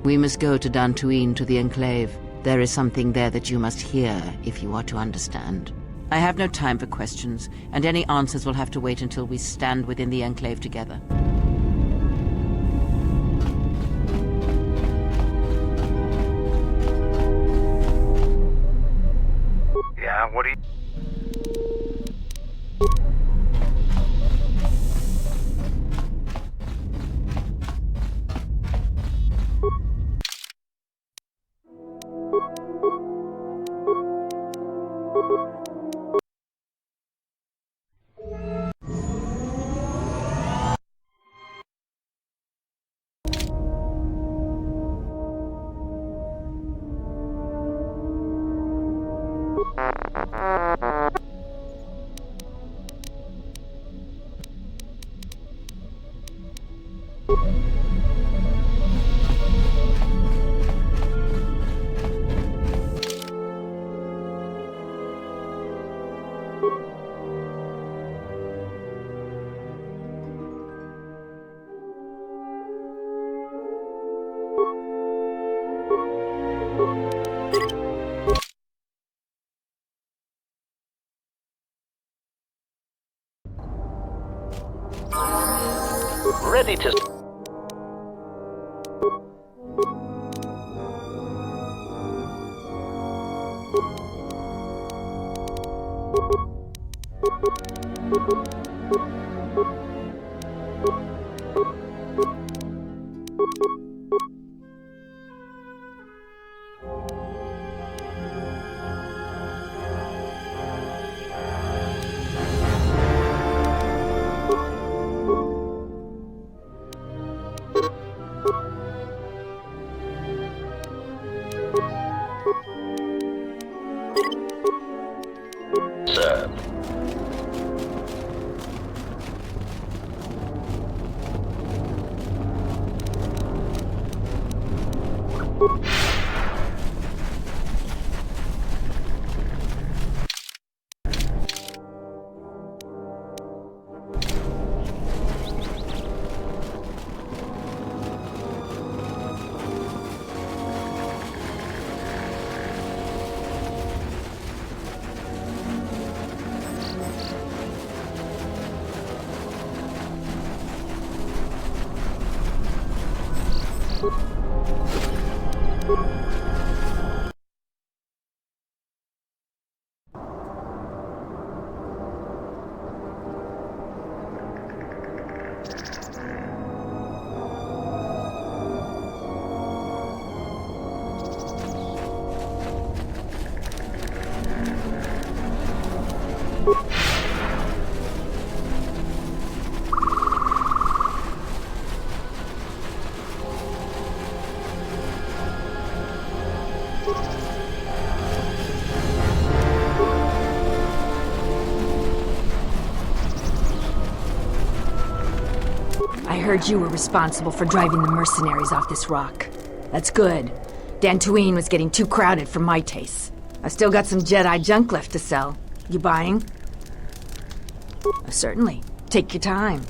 We must go to Dantooine, to the Enclave. There is something there that you must hear if you are to understand. I have no time for questions, and any answers will have to wait until we stand within the Enclave together. Yeah, what do you... Ready to... Sir. I heard you were responsible for driving the mercenaries off this rock. That's good. Dantooine was getting too crowded for my tastes. I still got some Jedi junk left to sell. You buying? Certainly. Take your time.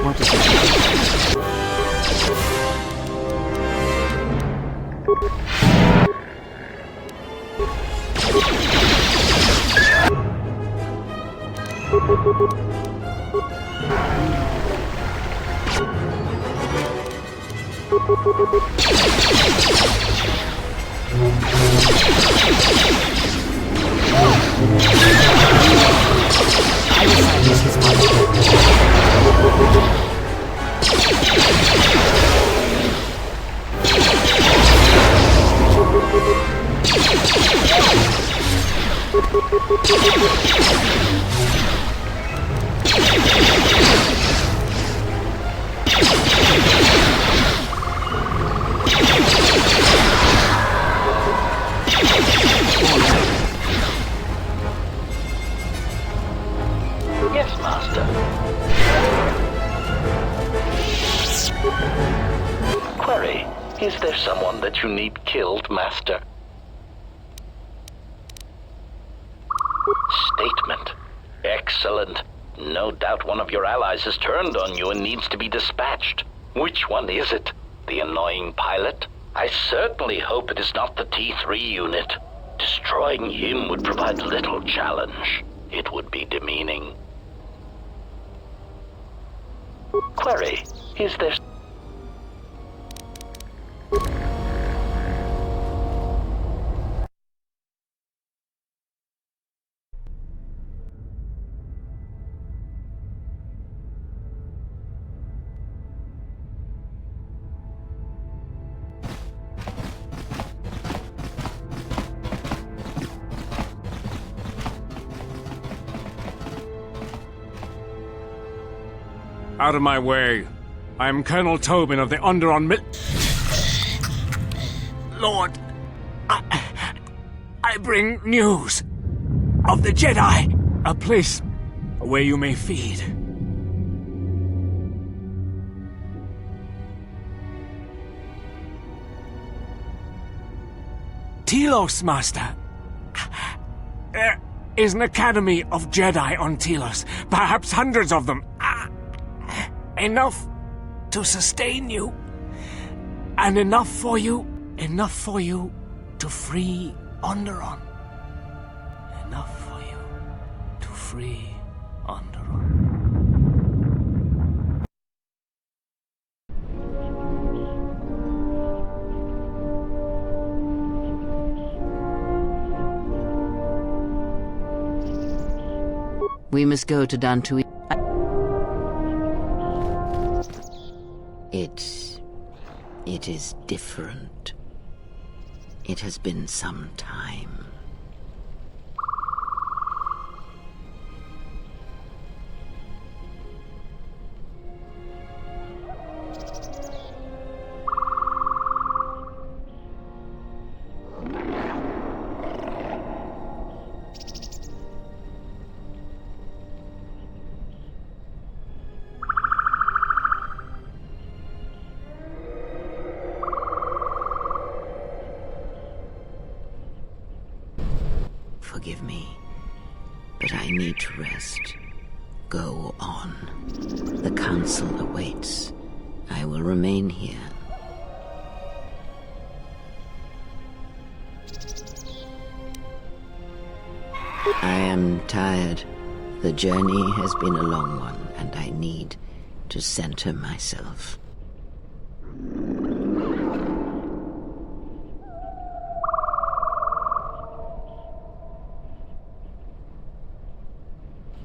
What is it? I will silence his Yes, Master. Query, is there someone that you need killed, Master? Statement. Excellent. No doubt one of your allies has turned on you and needs to be dispatched. Which one is it? The annoying pilot? I certainly hope it is not the T3 unit. Destroying him would provide little challenge. It would be demeaning. Query, is there... Out of my way. I am Colonel Tobin of the Underon Lord, I bring news of the Jedi. A place where you may feed. Telos, Master. There is an academy of Jedi on Telos. Perhaps hundreds of them. Enough to sustain you. And enough for you to free Onderon. Enough for you to free Onderon. We must go to Dantooine. It is different. It has been some time. forgive me, but I need to rest. Go on. The council awaits. I will remain here. I am tired. The journey has been a long one, and I need to center myself.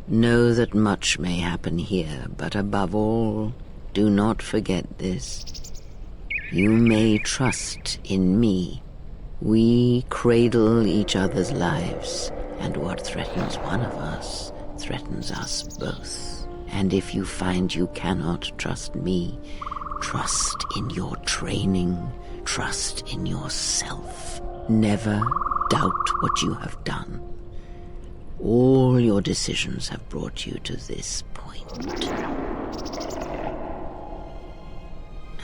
Know that much may happen here, but above all, do not forget this. You may trust in me. We cradle each other's lives, and what threatens one of us threatens us both. And if you find you cannot trust me, trust in your training, trust in yourself. Never doubt what you have done. All your decisions have brought you to this point.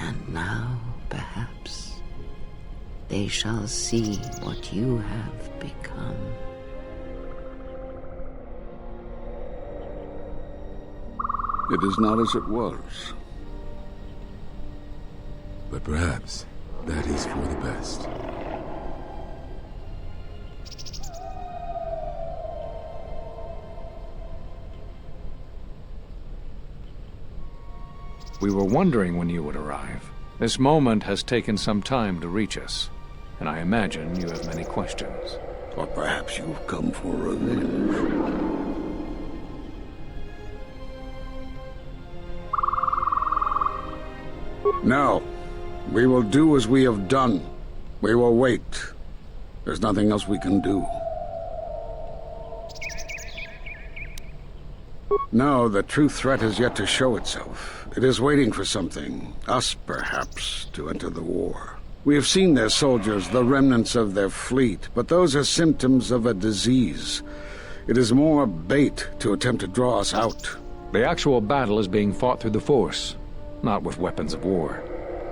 And now, perhaps, they shall see what you have become. It is not as it was. But perhaps that is for the best. We were wondering when you would arrive. This moment has taken some time to reach us, and I imagine you have many questions. Or perhaps you've come for revenge. No. We will do as we have done. We will wait. There's nothing else we can do. No, the true threat has yet to show itself. It is waiting for something, us perhaps, to enter the war. We have seen their soldiers, the remnants of their fleet, but those are symptoms of a disease. It is more bait to attempt to draw us out. The actual battle is being fought through the Force, not with weapons of war.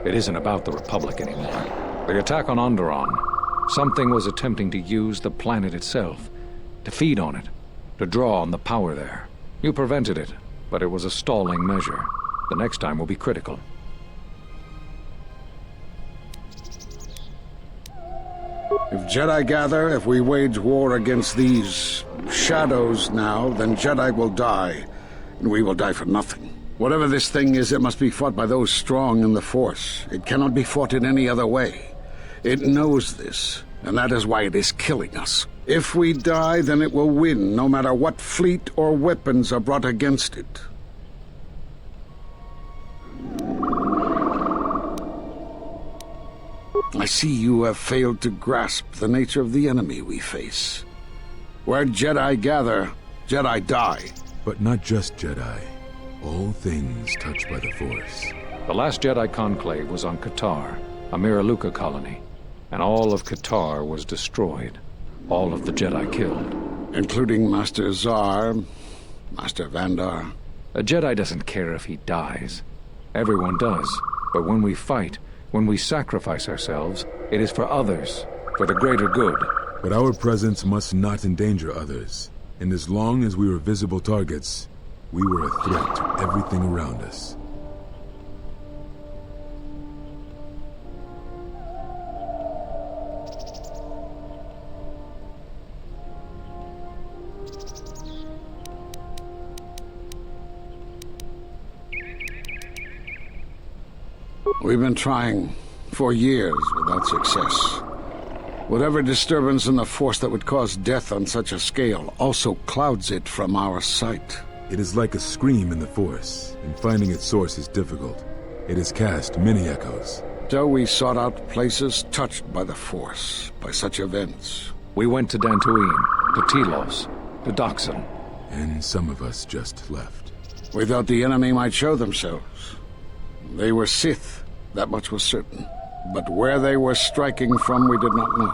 It isn't about the Republic anymore. The attack on Onderon, something was attempting to use the planet itself, to feed on it, to draw on the power there. You prevented it, but it was a stalling measure. The next time will be critical. If Jedi gather, if we wage war against these shadows now, then Jedi will die, and we will die for nothing. Whatever this thing is, it must be fought by those strong in the Force. It cannot be fought in any other way. It knows this, and that is why it is killing us. If we die, then it will win, no matter what fleet or weapons are brought against it. I see you have failed to grasp the nature of the enemy we face. Where Jedi gather, Jedi die. But not just Jedi. All things touched by the Force. The last Jedi Conclave was on Kotor, a Miraluka colony, and all of Kotor was destroyed. All of the Jedi killed. Including Master Zar, Master Vandar. A Jedi doesn't care if he dies. Everyone does. But when we fight, when we sacrifice ourselves, it is for others, for the greater good. But our presence must not endanger others. And as long as we were visible targets, we were a threat to everything around us. We've been trying for years without success. Whatever disturbance in the Force that would cause death on such a scale also clouds it from our sight. It is like a scream in the Force, and finding its source is difficult. It has cast many echoes. So we sought out places touched by the Force, by such events. We went to Dantooine, to Telos, to Doxon. And some of us just left. We thought the enemy might show themselves. They were Sith, that much was certain. But where they were striking from, we did not know.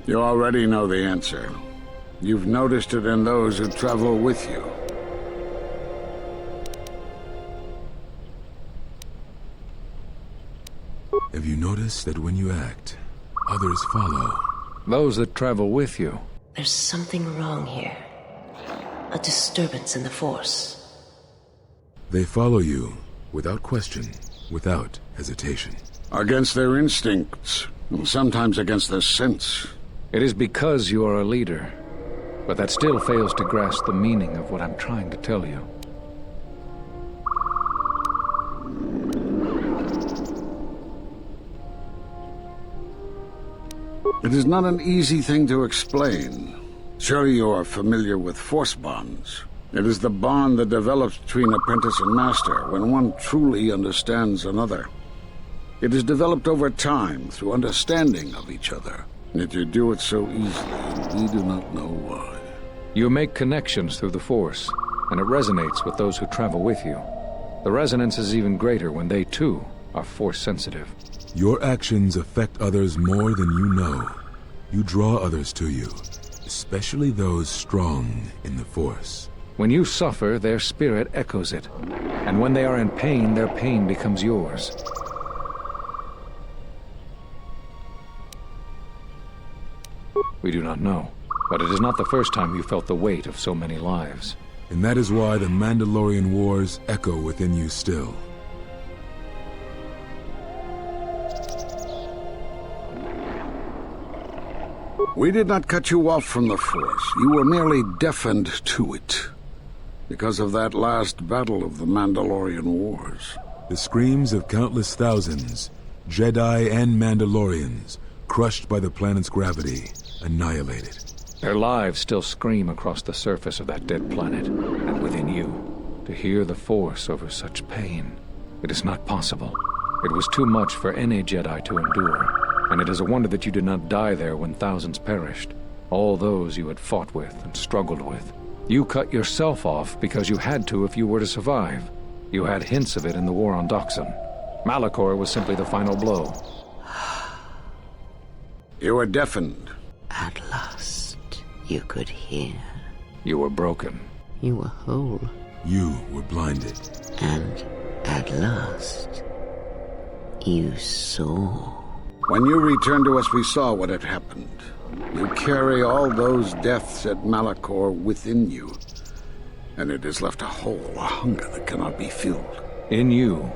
You already know the answer. You've noticed it in those who travel with you. Have you noticed that when you act, others follow? Those that travel with you. There's something wrong here. A disturbance in the Force. They follow you, without question, without hesitation. Against their instincts, and sometimes against their sense. It is because you are a leader. But that still fails to grasp the meaning of what I'm trying to tell you. It is not an easy thing to explain. Surely you are familiar with force bonds. It is the bond that develops between apprentice and master when one truly understands another. It is developed over time through understanding of each other. Yet you do it so easily, and we do not know why. You make connections through the Force, and it resonates with those who travel with you. The resonance is even greater when they, too, are Force-sensitive. Your actions affect others more than you know. You draw others to you, especially those strong in the Force. When you suffer, their spirit echoes it. And when they are in pain, their pain becomes yours. We do not know, but it is not the first time you felt the weight of so many lives. And that is why the Mandalorian Wars echo within you still. We did not cut you off from the Force. You were merely deafened to it. Because of that last battle of the Mandalorian Wars. The screams of countless thousands, Jedi and Mandalorians, crushed by the planet's gravity, annihilated. Their lives still scream across the surface of that dead planet, and within you. To hear the Force over such pain, it is not possible. It was too much for any Jedi to endure. And it is a wonder that you did not die there when thousands perished. All those you had fought with and struggled with. You cut yourself off because you had to if you were to survive. You had hints of it in the war on Doxon. Malachor was simply the final blow. You were deafened. At last, you could hear. You were broken. You were whole. You were blinded. And at last, you saw. When you returned to us, we saw what had happened. You carry all those deaths at Malachor within you. And it has left a hole, a hunger that cannot be filled. In you,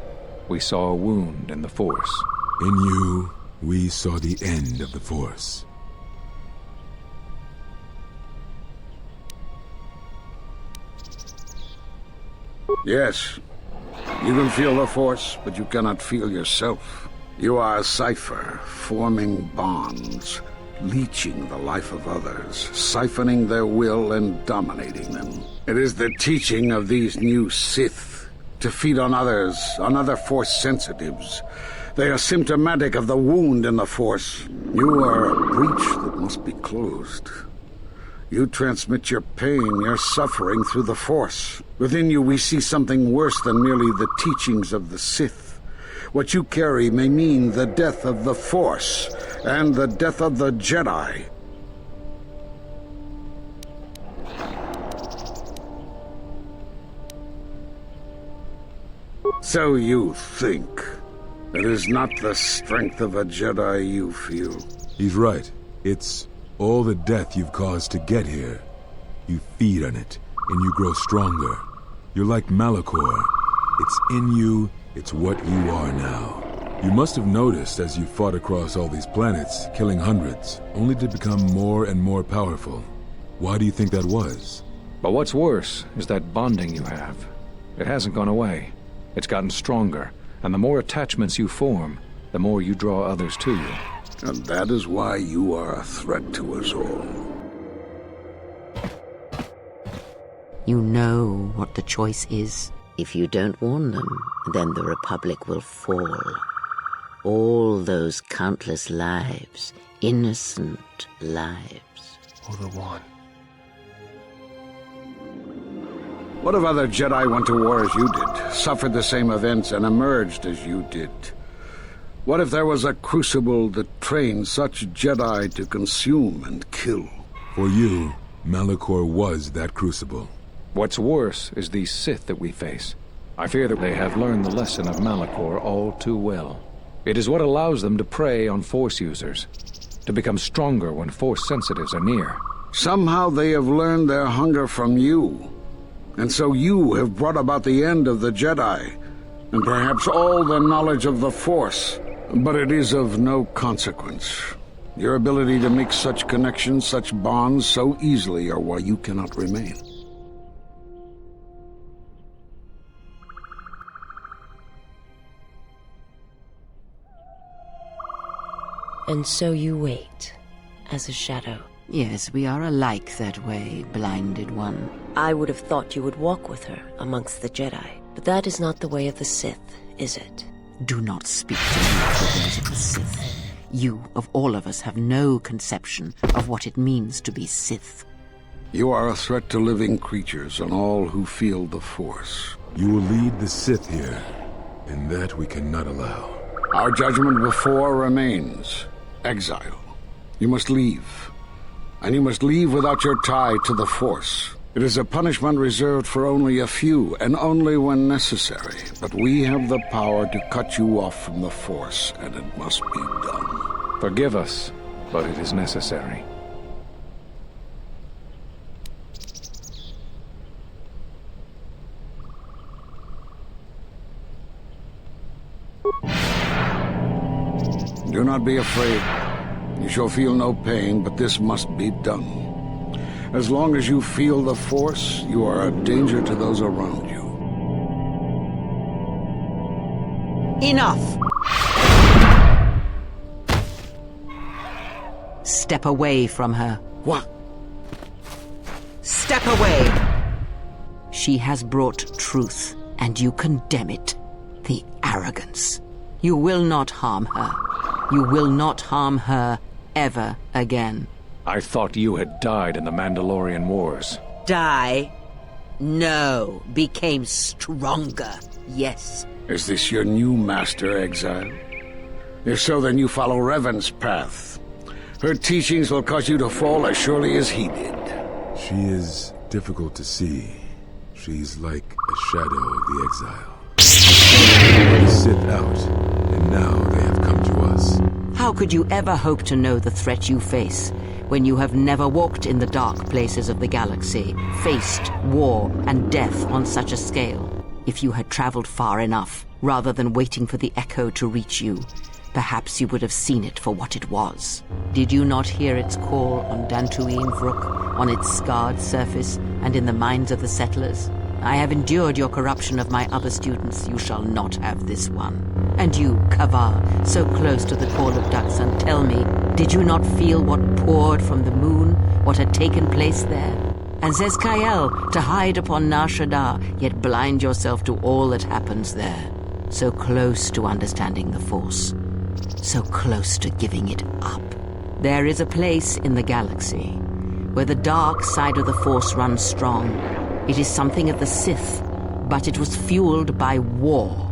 we saw a wound in the Force. In you, we saw the end of the Force. Yes, you can feel the Force, but you cannot feel yourself. You are a cipher, forming bonds, leeching the life of others, siphoning their will and dominating them. It is the teaching of these new Sith to feed on others, on other Force sensitives. They are symptomatic of the wound in the Force. You are a breach that must be closed. You transmit your pain, your suffering through the Force. Within you we see something worse than merely the teachings of the Sith. What you carry may mean the death of the Force, and the death of the Jedi. So you think. It is not the strength of a Jedi you feel. He's right. It's all the death you've caused to get here. You feed on it, and you grow stronger. You're like Malachor. It's in you. It's what you are now. You must have noticed as you fought across all these planets, killing hundreds, only to become more and more powerful. Why do you think that was? But what's worse is that bonding you have. It hasn't gone away. It's gotten stronger, and the more attachments you form, the more you draw others to you. And that is why you are a threat to us all. You know what the choice is. If you don't warn them, then the Republic will fall. All those countless lives, innocent lives. Oh, the one. What if other Jedi went to war as you did, suffered the same events, and emerged as you did? What if there was a crucible that trained such Jedi to consume and kill? For you, Malachor was that crucible. What's worse is these Sith that we face. I fear that they have learned the lesson of Malachor all too well. It is what allows them to prey on Force users, to become stronger when Force sensitives are near. Somehow they have learned their hunger from you. And so you have brought about the end of the Jedi, and perhaps all the knowledge of the Force. But it is of no consequence. Your ability to make such connections, such bonds so easily are why you cannot remain. And so you wait, as a shadow. Yes, we are alike that way, blinded one. I would have thought you would walk with her amongst the Jedi. But that is not the way of the Sith, is it? Do not speak to me of the ways of the Sith. You, of all of us, have no conception of what it means to be Sith. You are a threat to living creatures and all who feel the Force. You will lead the Sith here, and that we cannot allow. Our judgment before remains. Exile. You must leave. And you must leave without your tie to the Force. It is a punishment reserved for only a few, and only when necessary. But we have the power to cut you off from the Force, and it must be done. Forgive us, but it is necessary. Do not be afraid. You shall feel no pain, but this must be done. As long as you feel the Force, you are a danger to those around you. Enough! Step away from her. What? Step away! She has brought truth, and you condemn it. The arrogance. You will not harm her. You will not harm her ever again. I thought you had died in the Mandalorian Wars. Die? No. Became stronger. Yes. Is this your new master, Exile? If so, then you follow Revan's path. Her teachings will cause you to fall as surely as he did. She is difficult to see. She's like a shadow of the Exile. The Sith out, and now they have come to us. How could you ever hope to know the threat you face when you have never walked in the dark places of the galaxy, faced war and death on such a scale? If you had traveled far enough, rather than waiting for the echo to reach you, perhaps you would have seen it for what it was. Did you not hear its call on Dantooine Vrook, on its scarred surface, and in the minds of the settlers? I have endured your corruption of my other students. You shall not have this one. And you, Kavar, so close to the call of Daxan, tell me, did you not feel what poured from the moon, what had taken place there? And Zezkael, to hide upon Nar Shaddaa, yet blind yourself to all that happens there. So close to understanding the Force. So close to giving it up. There is a place in the galaxy where the dark side of the Force runs strong. It is something of the Sith, but it was fueled by war.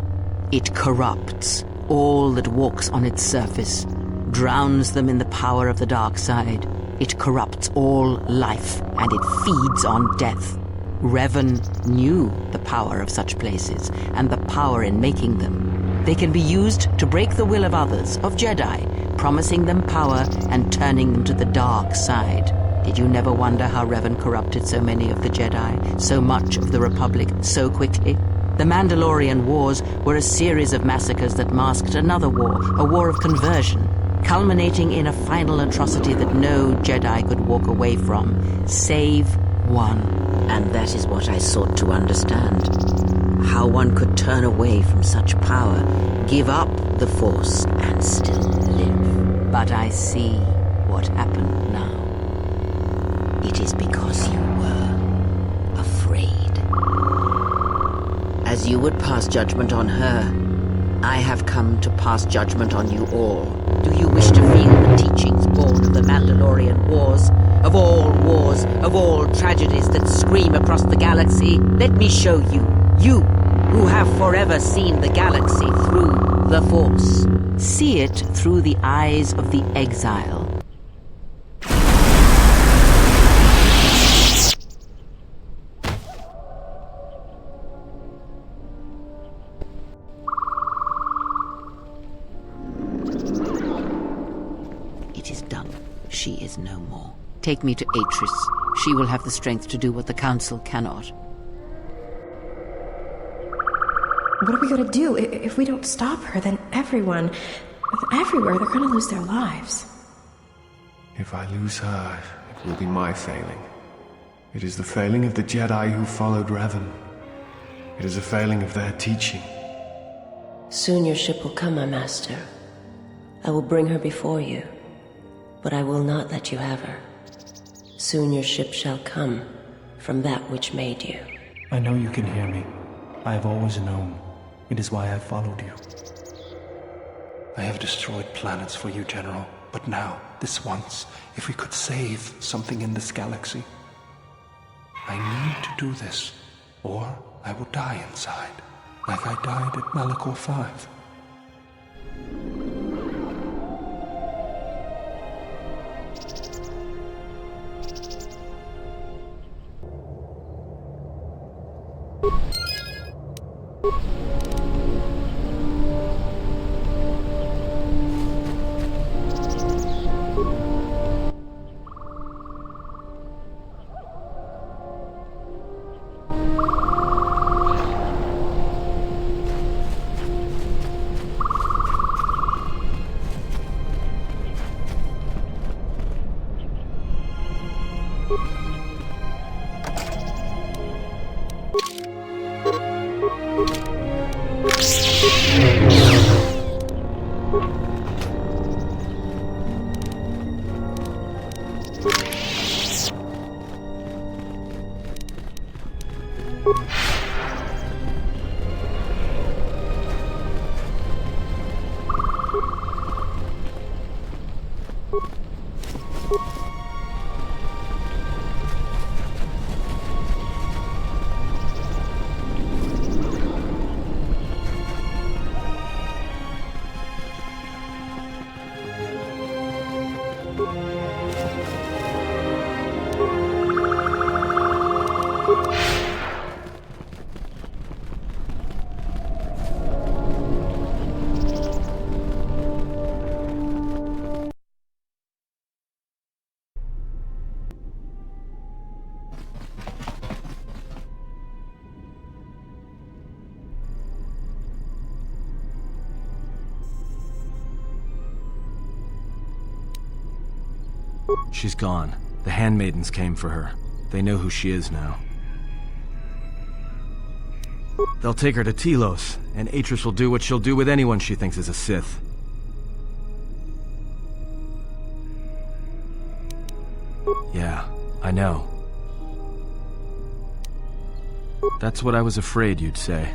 It corrupts all that walks on its surface, drowns them in the power of the dark side. It corrupts all life, and it feeds on death. Revan knew the power of such places, and the power in making them. They can be used to break the will of others, of Jedi, promising them power and turning them to the dark side. Did you never wonder how Revan corrupted so many of the Jedi, so much of the Republic, so quickly? The Mandalorian Wars were a series of massacres that masked another war, a war of conversion, culminating in a final atrocity that no Jedi could walk away from, save one. And that is what I sought to understand. How one could turn away from such power, give up the Force, and still live. But I see what happened now. It is because you were afraid. As you would pass judgment on her, I have come to pass judgment on you all. Do you wish to feel the teachings born of the Mandalorian Wars? Of all tragedies that scream across the galaxy? Let me show you. You, who have forever seen the galaxy through the Force. See it through the eyes of the Exile. she is no more. Take me to Atris. She will have the strength to do what the Council cannot. What are we gonna do? If we don't stop her, then everyone, everywhere, they're gonna lose their lives. If I lose her, it will be my failing. It is the failing of the Jedi who followed Revan. It is a failing of their teaching. Soon your ship will come, my master. I will bring her before you, but I will not let you have her. Soon your ship shall come from that which made you. I know you can hear me. I have always known. It is why I followed you. I have destroyed planets for you, General. But now, this once, if we could save something in this galaxy. I need to do this, or I will die inside, like I died at Malachor V. She's gone. The handmaidens came for her. They know who she is now. They'll take her to Telos, and Atris will do what she'll do with anyone she thinks is a Sith. Yeah, I know. That's what I was afraid you'd say.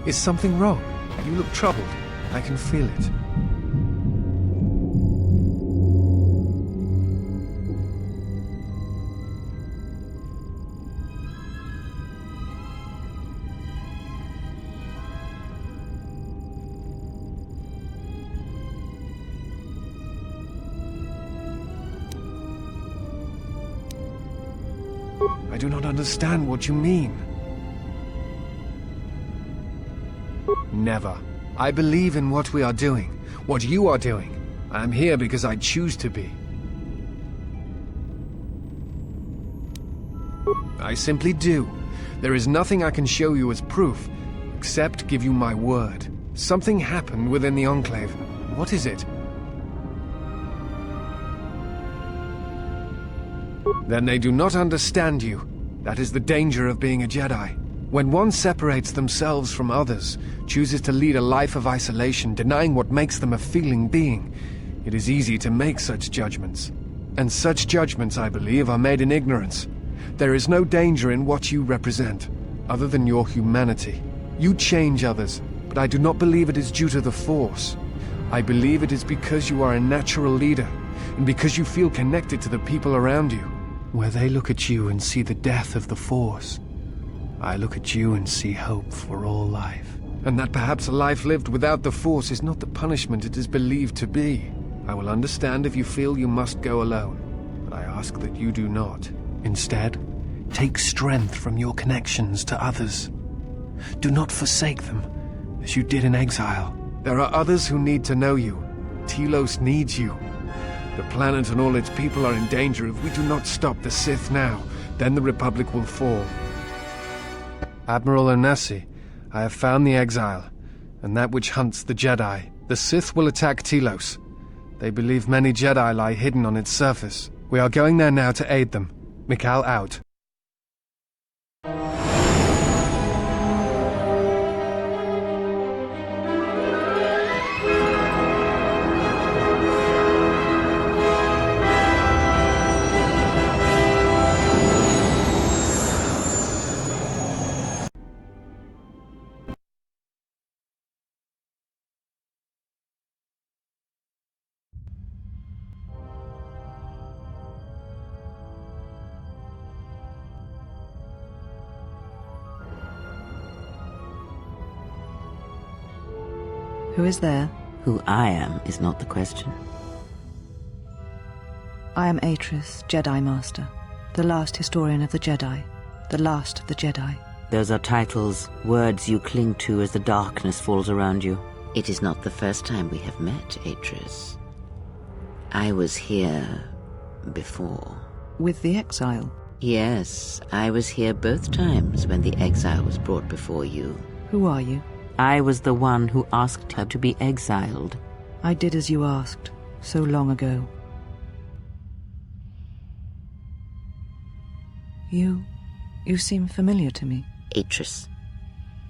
Is something wrong? You look troubled. I can feel it. I do not understand what you mean. Never. I believe in what we are doing, what you are doing. I am here because I choose to be. I simply do. There is nothing I can show you as proof, except give you my word. Something happened within the Enclave. What is it? Then they do not understand you. That is the danger of being a Jedi. When one separates themselves from others, chooses to lead a life of isolation, denying what makes them a feeling being, it is easy to make such judgments. And such judgments, I believe, are made in ignorance. There is no danger in what you represent, other than your humanity. You change others, but I do not believe it is due to the Force. I believe it is because you are a natural leader, and because you feel connected to the people around you. Where they look at you and see the death of the Force, I look at you and see hope for all life. And that perhaps a life lived without the Force is not the punishment it is believed to be. I will understand if you feel you must go alone, but I ask that you do not. Instead, take strength from your connections to others. Do not forsake them, as you did in exile. There are others who need to know you. Telos needs you. The planet and all its people are in danger. If we do not stop the Sith now, then the Republic will fall. Admiral Onasi, I have found the exile, and that which hunts the Jedi. The Sith will attack Telos. They believe many Jedi lie hidden on its surface. We are going there now to aid them. Mikal out. Who is there? Who I am is not the question. I am Atris, Jedi Master, the last historian of the Jedi, the last of the Jedi. Those are titles, words you cling to as the darkness falls around you. It is not the first time we have met, Atris. I was here before. With the exile? Yes, I was here both times when the exile was brought before you. Who are you? I was the one who asked her to be exiled. I did as you asked, so long ago. You seem familiar to me. Atris,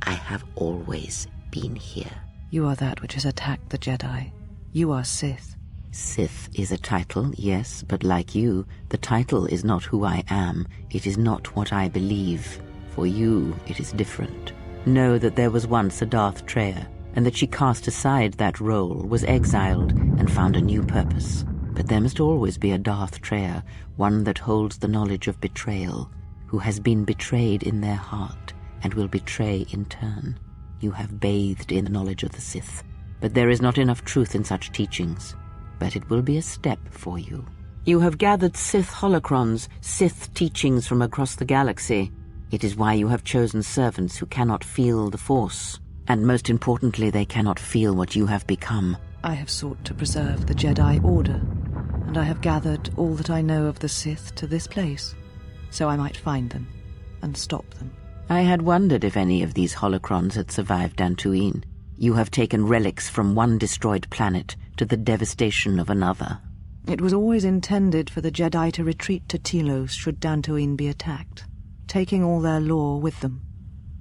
I have always been here. You are that which has attacked the Jedi. You are Sith. Sith is a title, yes, but like you, the title is not who I am. It is not what I believe. For you, it is different. Know that there was once a Darth Treya, and that she cast aside that role, was exiled, and found a new purpose. But there must always be a Darth Treya, one that holds the knowledge of betrayal, who has been betrayed in their heart, and will betray in turn. You have bathed in the knowledge of the Sith, but there is not enough truth in such teachings. But it will be a step for you. You have gathered Sith holocrons, Sith teachings from across the galaxy. It is why you have chosen servants who cannot feel the Force, and most importantly, they cannot feel what you have become. I have sought to preserve the Jedi Order, and I have gathered all that I know of the Sith to this place, so I might find them and stop them. I had wondered if any of these holocrons had survived Dantooine. You have taken relics from one destroyed planet to the devastation of another. It was always intended for the Jedi to retreat to Telos should Dantooine be attacked, taking all their lore with them.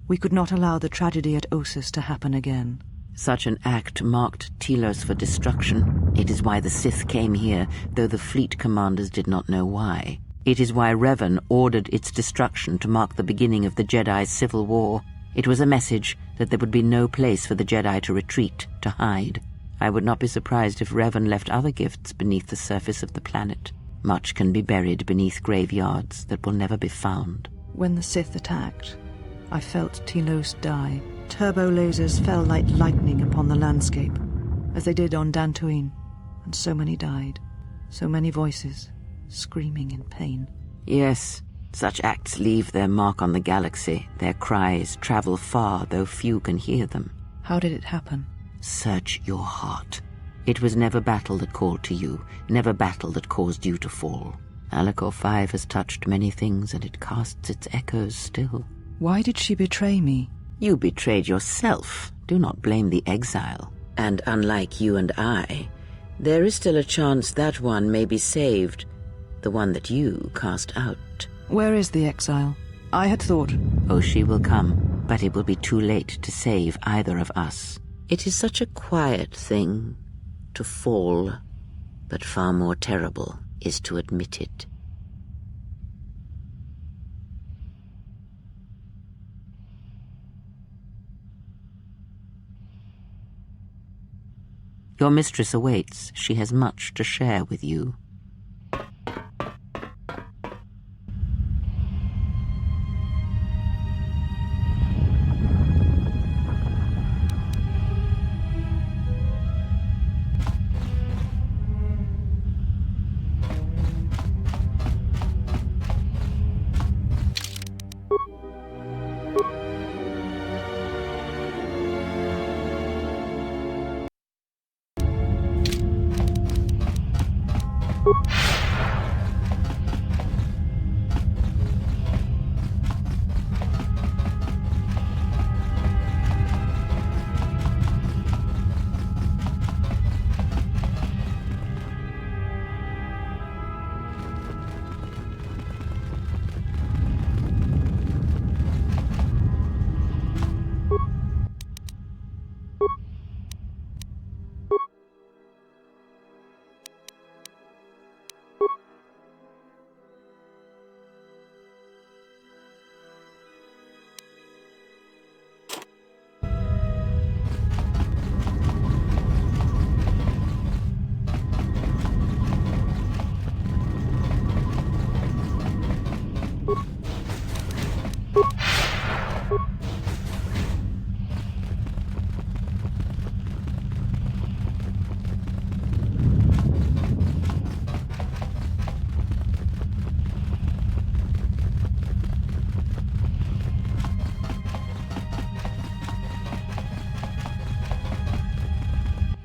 We could not allow the tragedy at Ossus to happen again. Such an act marked Telos for destruction. It is why the Sith came here, though the fleet commanders did not know why. It is why Revan ordered its destruction to mark the beginning of the Jedi's civil war. It was a message that there would be no place for the Jedi to retreat, to hide. I would not be surprised if Revan left other gifts beneath the surface of the planet. Much can be buried beneath graveyards that will never be found. When the Sith attacked, I felt Telos die. Turbo lasers fell like lightning upon the landscape, as they did on Dantooine, and so many died. So many voices, screaming in pain. Yes, such acts leave their mark on the galaxy. Their cries travel far, though few can hear them. How did it happen? Search your heart. It was never battle that called to you, never battle that caused you to fall. Malachor V has touched many things, and it casts its echoes still. Why did she betray me? You betrayed yourself. Do not blame the exile. And unlike you and I, there is still a chance that one may be saved, the one that you cast out. Where is the exile? I had thought... Oh, she will come, but it will be too late to save either of us. It is such a quiet thing to fall, but far more terrible is to admit it. Your mistress awaits. She has much to share with you.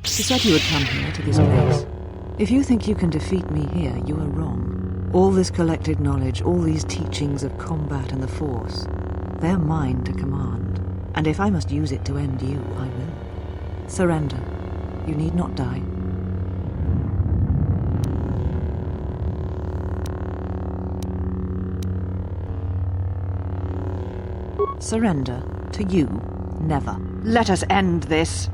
She said you would come here to this place. If you think you can defeat me here, you are wrong. All this collected knowledge, all these teachings of combat and the Force, they're mine to command. And if I must use it to end you, I will. Surrender. You need not die. Surrender to you, never. Let us end this.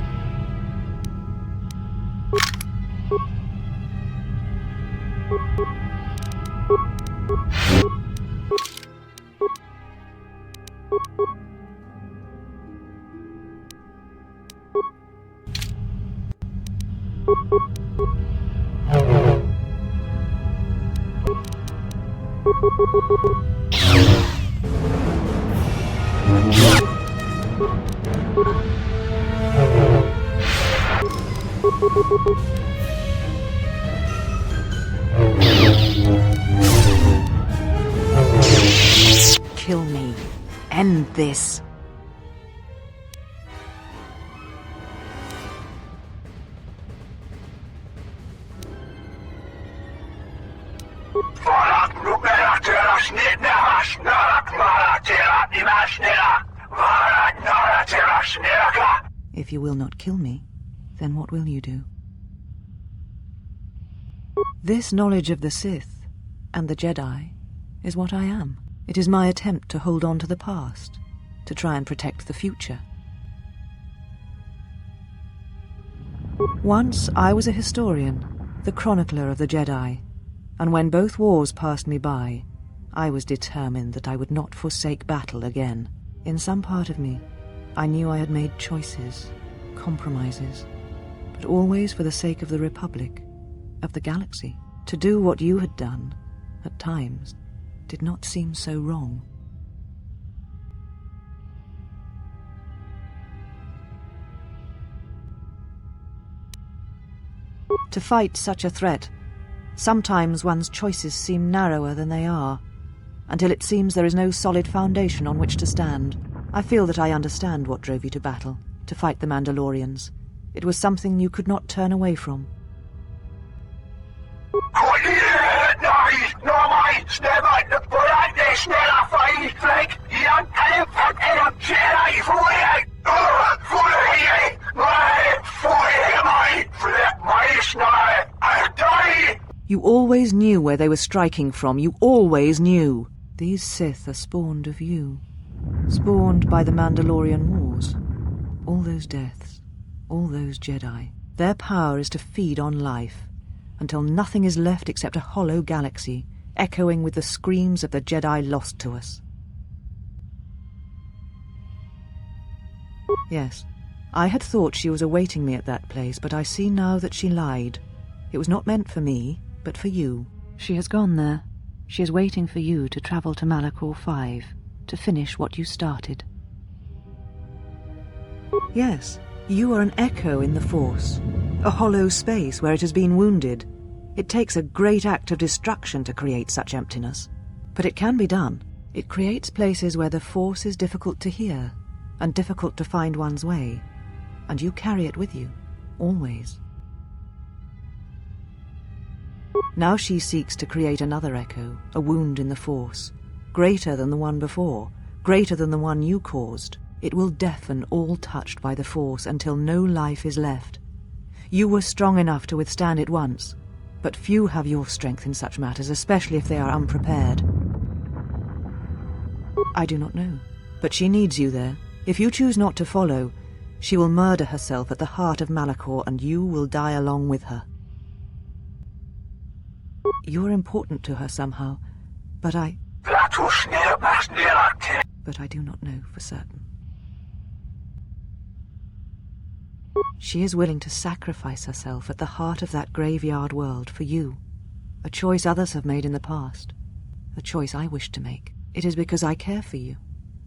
Kill me. End this. If you will not kill me, then what will you do? This knowledge of the Sith and the Jedi is what I am. It is my attempt to hold on to the past, to try and protect the future. Once I was a historian, the chronicler of the Jedi, and when both wars passed me by, I was determined that I would not forsake battle again. In some part of me, I knew I had made choices, compromises, but always for the sake of the Republic, of the galaxy. To do what you had done, at times, did not seem so wrong. To fight such a threat, sometimes one's choices seem narrower than they are, until it seems there is no solid foundation on which to stand. I feel that I understand what drove you to battle, to fight the Mandalorians. It was something you could not turn away from. You always knew where they were striking from. You always knew. These Sith are spawned of you. Spawned by the Mandalorian Wars. All those deaths. All those Jedi. Their power is to feed on life, until nothing is left except a hollow galaxy, echoing with the screams of the Jedi lost to us. Yes, I had thought she was awaiting me at that place, but I see now that she lied. It was not meant for me, but for you. She has gone there. She is waiting for you to travel to Malachor V, to finish what you started. Yes, you are an echo in the Force, a hollow space where it has been wounded. It takes a great act of destruction to create such emptiness, but it can be done. It creates places where the Force is difficult to hear, and difficult to find one's way, and you carry it with you, always. Now she seeks to create another echo, a wound in the Force, greater than the one before, greater than the one you caused. It will deafen all touched by the Force until no life is left. You were strong enough to withstand it once, but few have your strength in such matters, especially if they are unprepared. I do not know, but she needs you there. If you choose not to follow, she will murder herself at the heart of Malachor, and you will die along with her. You're important to her somehow, but I do not know for certain. She is willing to sacrifice herself at the heart of that graveyard world for you, a choice others have made in the past, a choice I wish to make. It is because I care for you,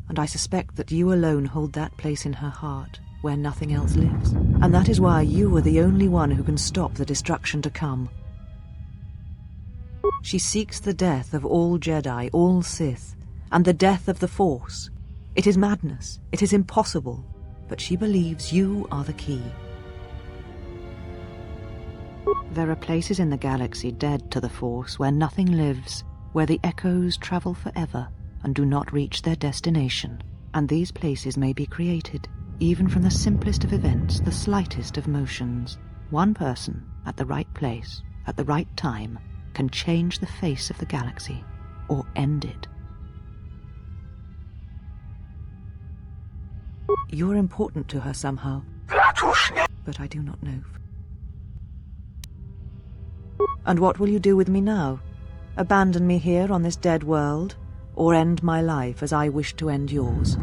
and I suspect that you alone hold that place in her heart where nothing else lives, and that is why you are the only one who can stop the destruction to come. She seeks the death of all Jedi, all Sith, and the death of the Force. It is madness, it is impossible, but she believes you are the key. There are places in the galaxy dead to the Force where nothing lives, where the echoes travel forever and do not reach their destination. And these places may be created, even from the simplest of events, the slightest of motions. One person, at the right place, at the right time, can change the face of the galaxy, or end it. You're important to her somehow, but I do not know. And what will you do with me now? Abandon me here on this dead world, or end my life as I wish to end yours?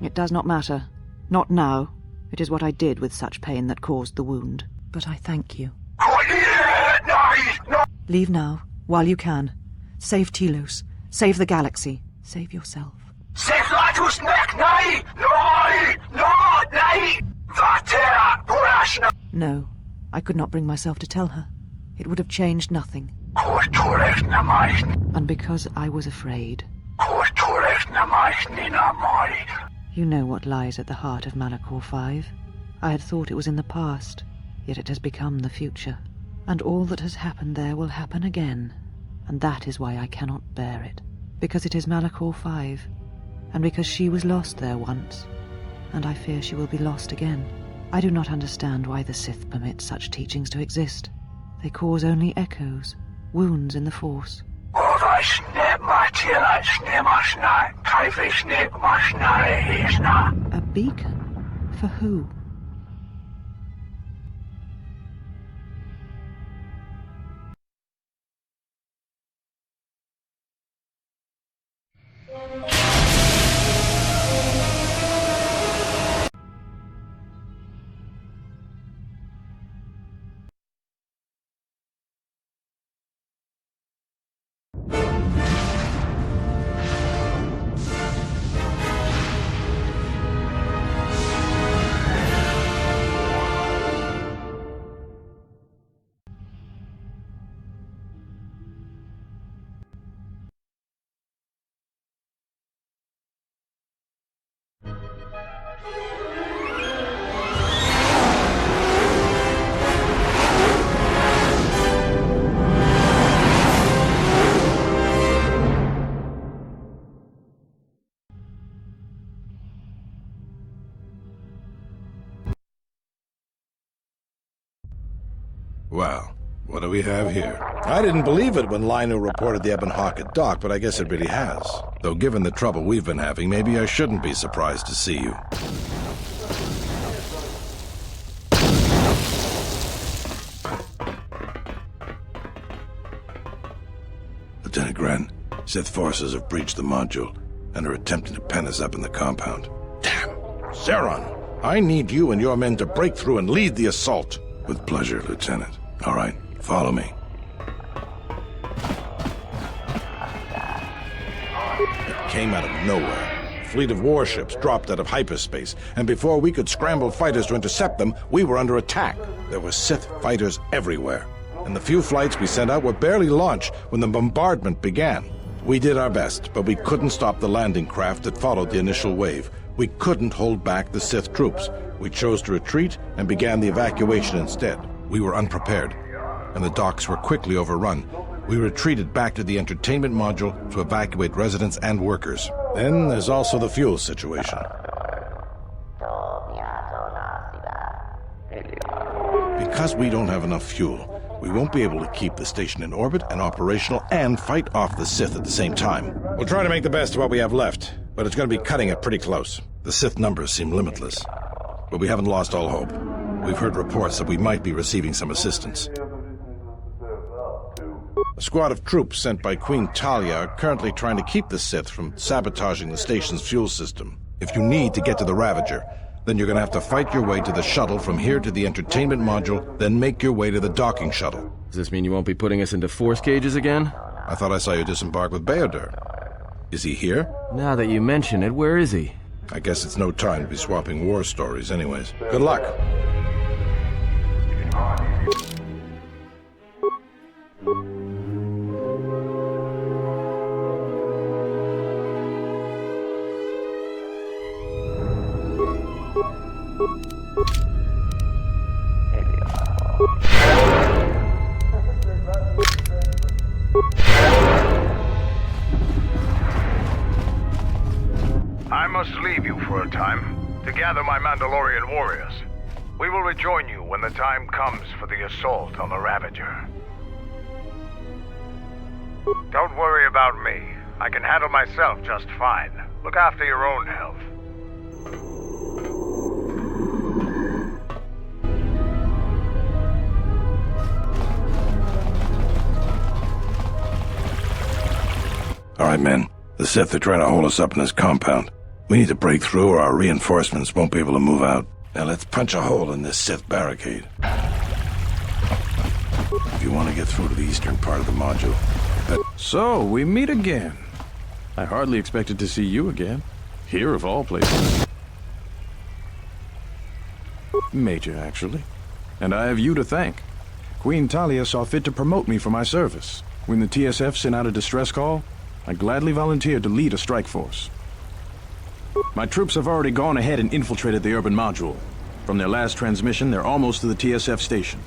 It does not matter. Not now. It is what I did with such pain that caused the wound. But I thank you. Leave now, while you can. Save Telos. Save the galaxy. Save yourself. No, I could not bring myself to tell her. It would have changed nothing. And because I was afraid. You know what lies at the heart of Malachor V. I had thought it was in the past, yet it has become the future. And all that has happened there will happen again. And that is why I cannot bear it. Because it is Malachor V, and because she was lost there once, and I fear she will be lost again. I do not understand why the Sith permit such teachings to exist. They cause only echoes, wounds in the Force. A beacon? For who? Well, what do we have here? I didn't believe it when Lino reported the Ebon Hawk at dock, but I guess it really has. Though given the trouble we've been having, maybe I shouldn't be surprised to see you. Lieutenant Gren, Sith forces have breached the module. and are attempting to pen us up in the compound. Damn! Zeron, I need you and your men to break through and lead the assault. With pleasure, Lieutenant. All right, follow me. It came out of nowhere. A fleet of warships dropped out of hyperspace, and before we could scramble fighters to intercept them, we were under attack. There were Sith fighters everywhere, and the few flights we sent out were barely launched when the bombardment began. We did our best, but we couldn't stop the landing craft that followed the initial wave. We couldn't hold back the Sith troops. We chose to retreat and began the evacuation instead. We were unprepared, and the docks were quickly overrun. We retreated back to the entertainment module to evacuate residents and workers. Then there's also the fuel situation. Because we don't have enough fuel, we won't be able to keep the station in orbit and operational and fight off the Sith at the same time. We'll try to make the best of what we have left, but it's going to be cutting it pretty close. The Sith numbers seem limitless, but we haven't lost all hope. We've heard reports that we might be receiving some assistance. A squad of troops sent by Queen Talia are currently trying to keep the Sith from sabotaging the station's fuel system. If you need to get to the Ravager, then you're going to have to fight your way to the shuttle from here to the entertainment module, then make your way to the docking shuttle. Does this mean you won't be putting us into force cages again? I thought I saw you disembark with Beodur. Is he here? Now that you mention it, where is he? I guess it's no time to be swapping war stories anyways. Good luck. I must leave you for a time to gather my Mandalorian warriors. We will rejoin you when the time comes for the assault on the Ravager. Don't worry about me. I can handle myself just fine. Look after your own health. All right, men. The Sith are trying to hold us up in this compound. We need to break through or our reinforcements won't be able to move out. Now let's punch a hole in this Sith barricade. If you want to get through to the eastern part of the module. So, we meet again. I hardly expected to see you again. Here of all places. Major, actually. And I have you to thank. Queen Talia saw fit to promote me for my service. When the TSF sent out a distress call, I gladly volunteered to lead a strike force. My troops have already gone ahead and infiltrated the urban module. From their last transmission, they're almost to the TSF station.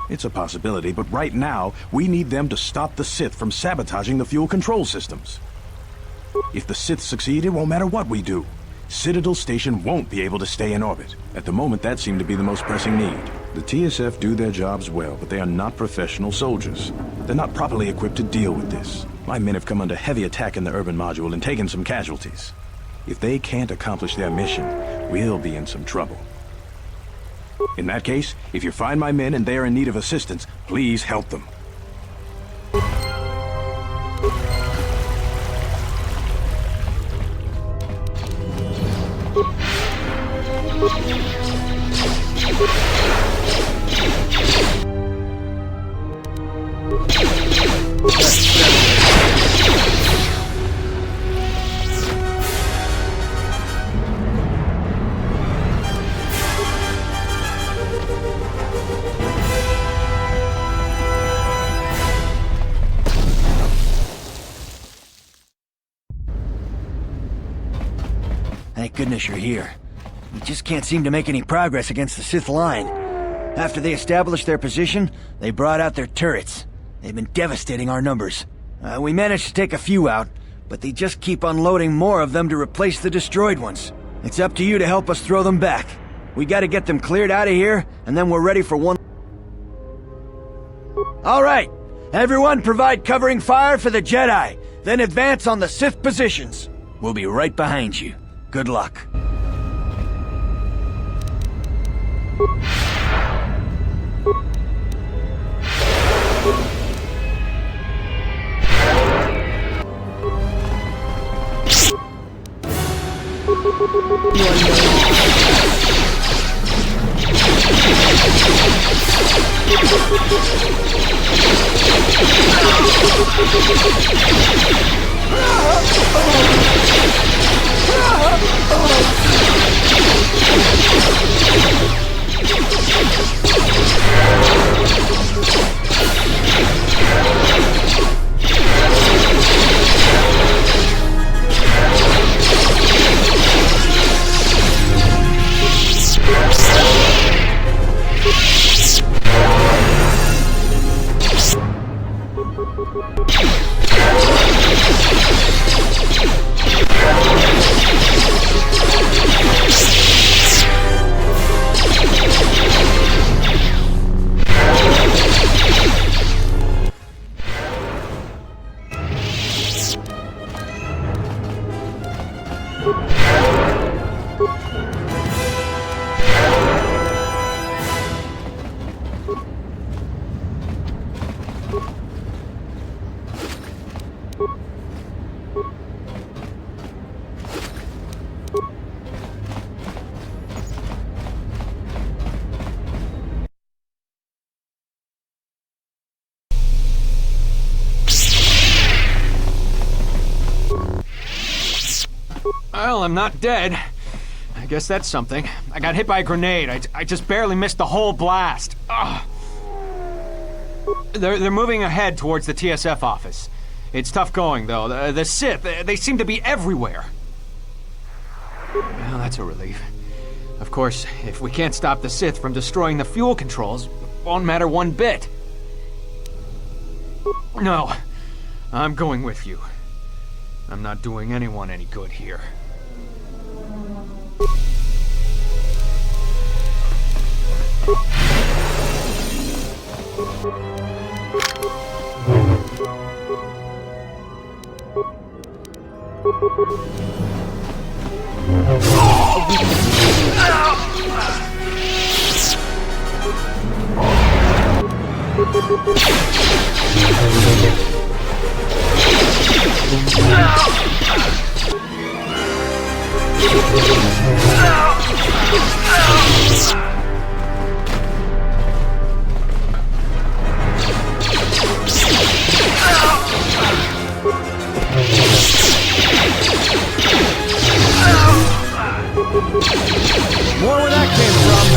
It's a possibility, but right now, we need them to stop the Sith from sabotaging the fuel control systems. If the Sith succeed, it won't matter what we do. Citadel Station won't be able to stay in orbit. At the moment, that seemed to be the most pressing need. The TSF do their jobs well, but they are not professional soldiers. They're not properly equipped to deal with this. My men have come under heavy attack in the urban module and taken some casualties. If they can't accomplish their mission, we'll be in some trouble. In that case, if you find my men and they are in need of assistance, please help them. Thank goodness you're here. We just can't seem to make any progress against the Sith line. After they established their position, they brought out their turrets. They've been devastating our numbers. We managed to take a few out, but they just keep unloading more of them to replace the destroyed ones. It's up to you to help us throw them back. We gotta get them cleared out of here, and then we're ready for one... All right! Everyone provide covering fire for the Jedi, then advance on the Sith positions. We'll be right behind you. Good luck. Well, I'm not dead. I guess that's something. I got hit by a grenade. I just barely missed the whole blast. Ugh. They're moving ahead towards the TSF office. It's tough going, though. The Sith, they seem to be everywhere. Well, that's a relief. Of course, if we can't stop the Sith from destroying the fuel controls, it won't matter one bit. No, I'm going with you. I'm not doing anyone any good here. More where that came from.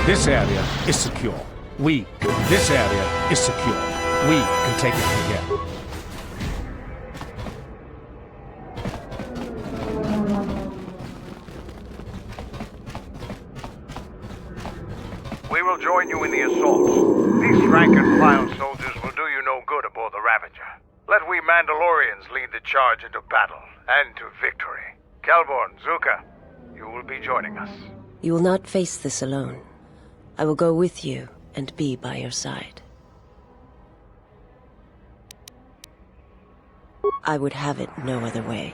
This area is secure. This area is secure. We can take it from here. We will join you in the assault. These rank-and-file soldiers will do you no good aboard the Ravager. Let we Mandalorians lead the charge into battle and to victory. Kelborn, Zuka, you will be joining us. You will not face this alone. I will go with you and be by your side. I would have it no other way.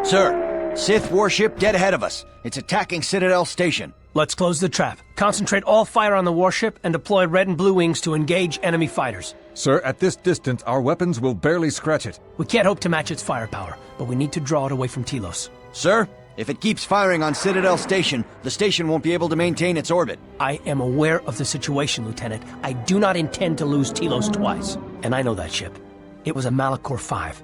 Sir, Sith warship dead ahead of us. It's attacking Citadel Station. Let's close the trap. Concentrate all fire on the warship and deploy red and blue wings to engage enemy fighters. Sir, at this distance, our weapons will barely scratch it. We can't hope to match its firepower, but we need to draw it away from Telos. Sir, if it keeps firing on Citadel Station, the station won't be able to maintain its orbit. I am aware of the situation, Lieutenant. I do not intend to lose Telos twice. And I know that ship. It was a Malachor V.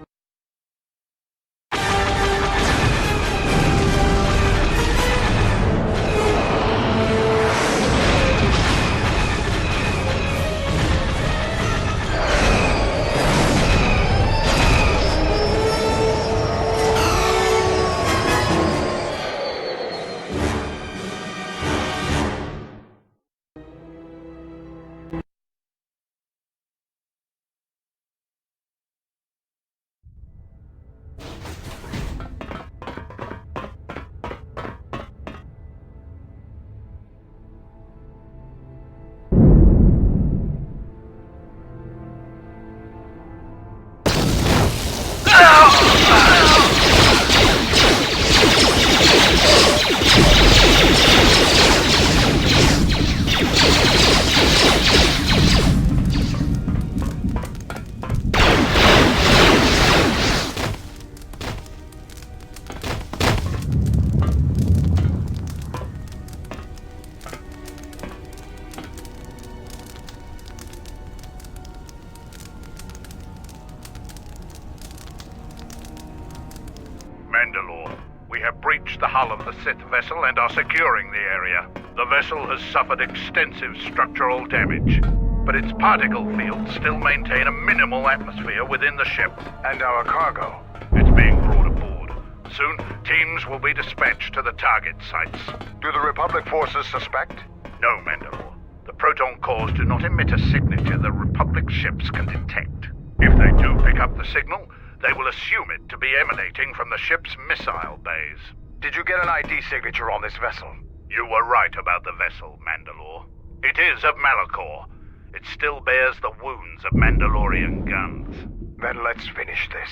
Mandalore, we have breached the hull of the Sith vessel and are securing the area. The vessel has suffered extensive structural damage, but its particle fields still maintain a minimal atmosphere within the ship and our cargo. It's being brought aboard. Soon, teams will be dispatched to the target sites. Do the Republic forces suspect? No, Mandalore. The proton cores do not emit a signature the Republic ships can detect. If they do pick up the signal, they will assume it to be emanating from the ship's missile bays. Did you get an ID signature on this vessel? You were right about the vessel, Mandalore. It is of Malachor. It still bears the wounds of Mandalorian guns. Then let's finish this.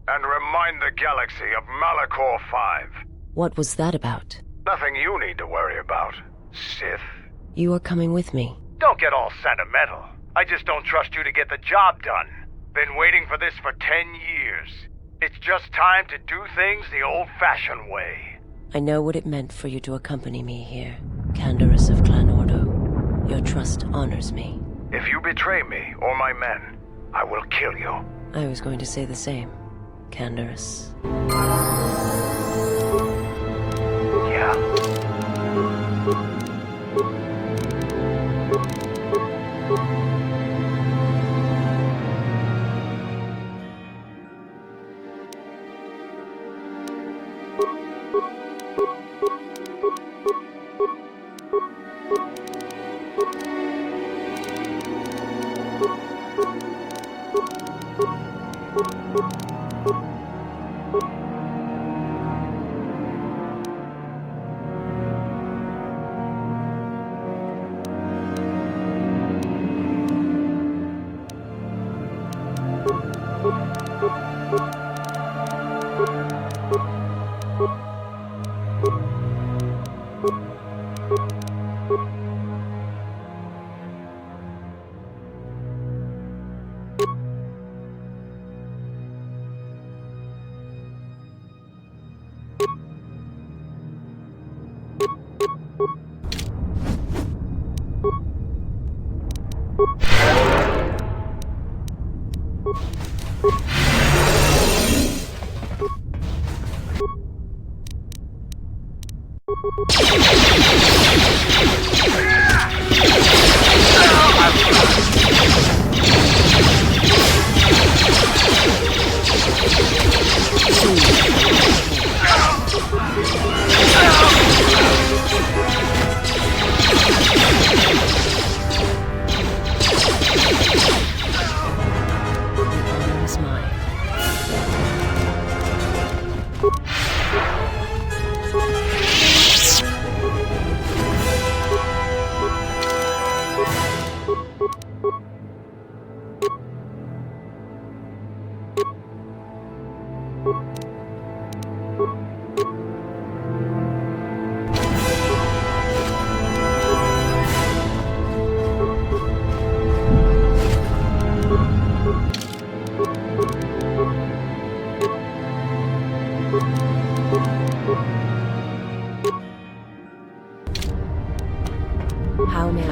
And remind the galaxy of Malachor V. What was that about? Nothing you need to worry about, Sith. You are coming with me. Don't get all sentimental. I just don't trust you to get the job done. Been waiting for this for 10 years. It's just time to do things the old-fashioned way. I know what it meant for you to accompany me here, Canderous of Clan Ordo. Your trust honors me. If you betray me or my men, I will kill you. I was going to say the same, Canderous. Yeah?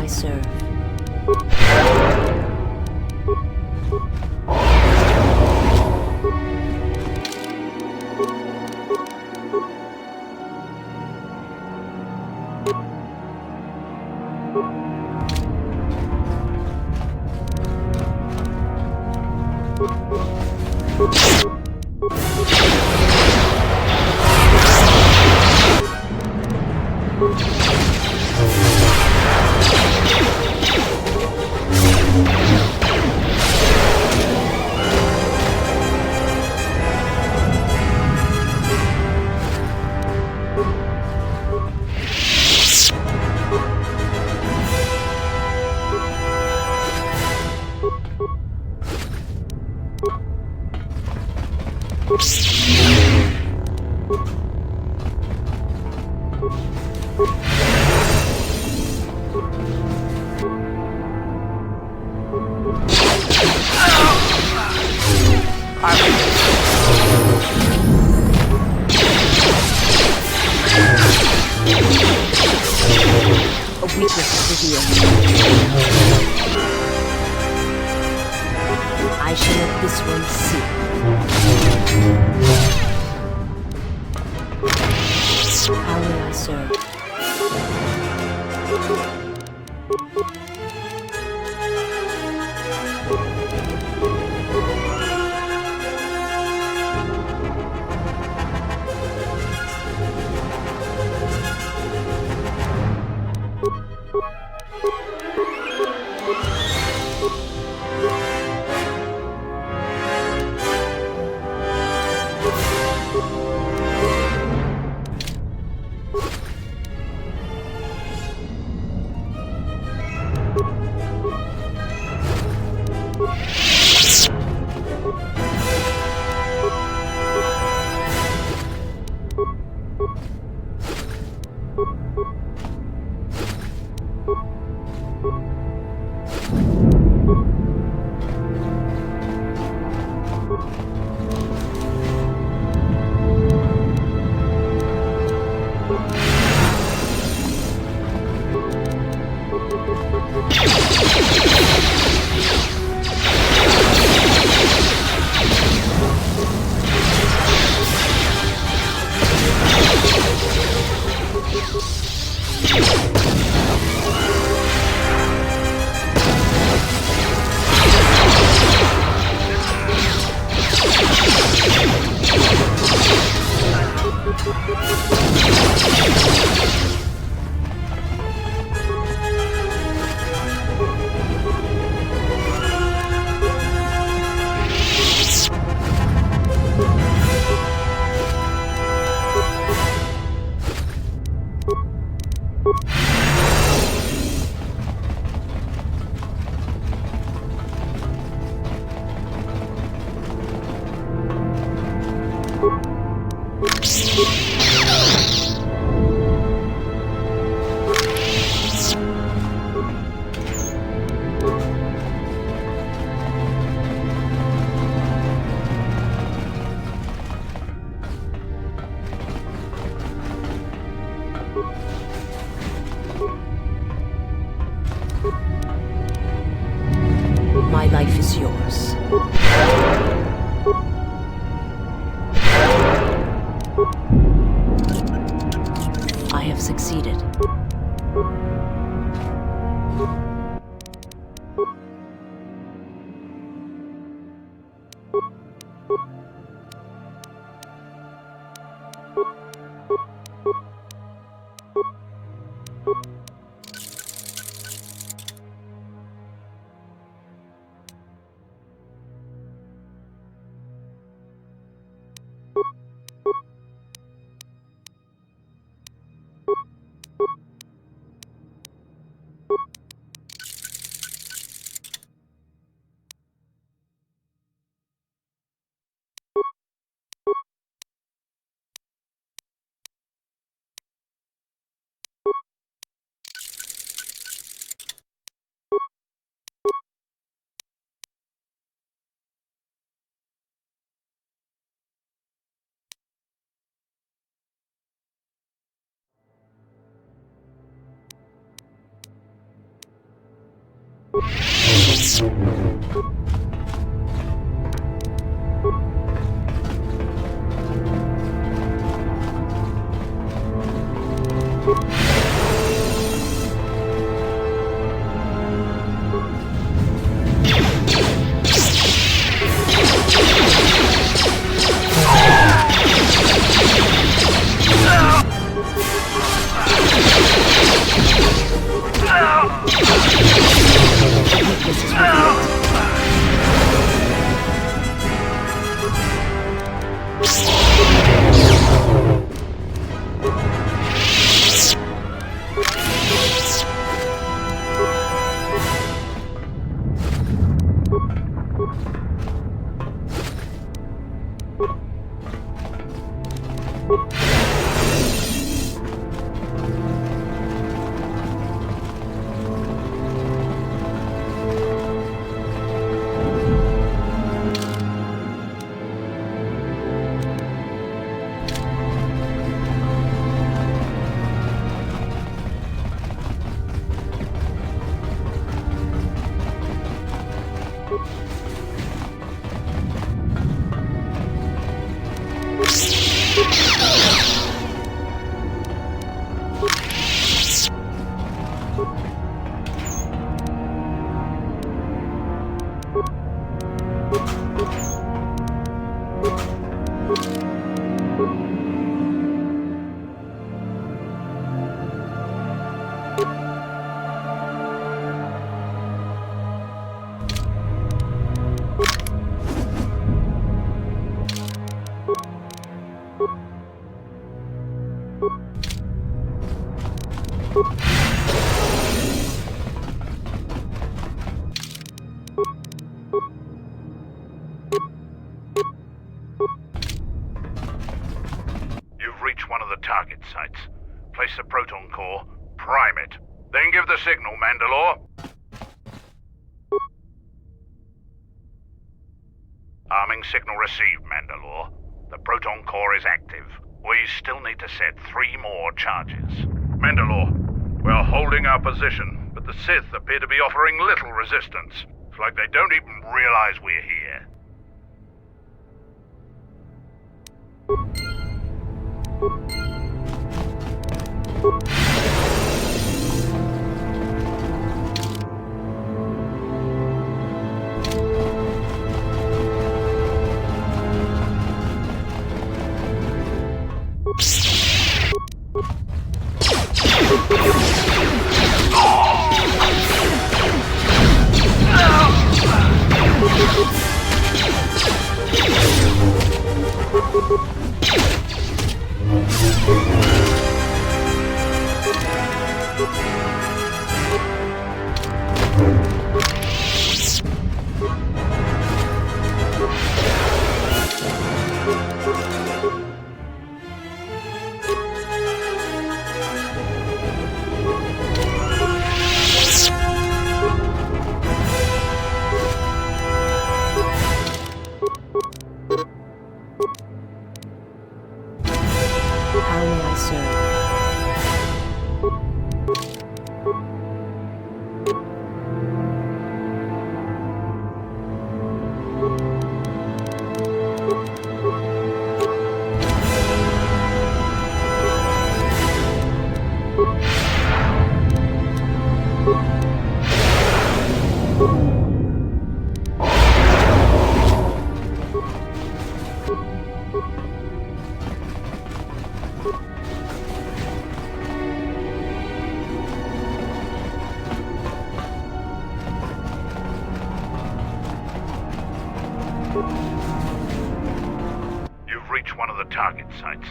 serve? I shall let this one see. How will I serve? My life is yours. I have succeeded. You've reached one of the target sites. Place the proton core, prime it, then give the signal, Mandalore. Arming signal received, Mandalore. The proton core is active. We still need to set 3 more charges. Mandalore, we're holding our position, but the Sith appear to be offering little resistance. It's like they don't even realize we're here. How may I serve? You've reached one of the target sites.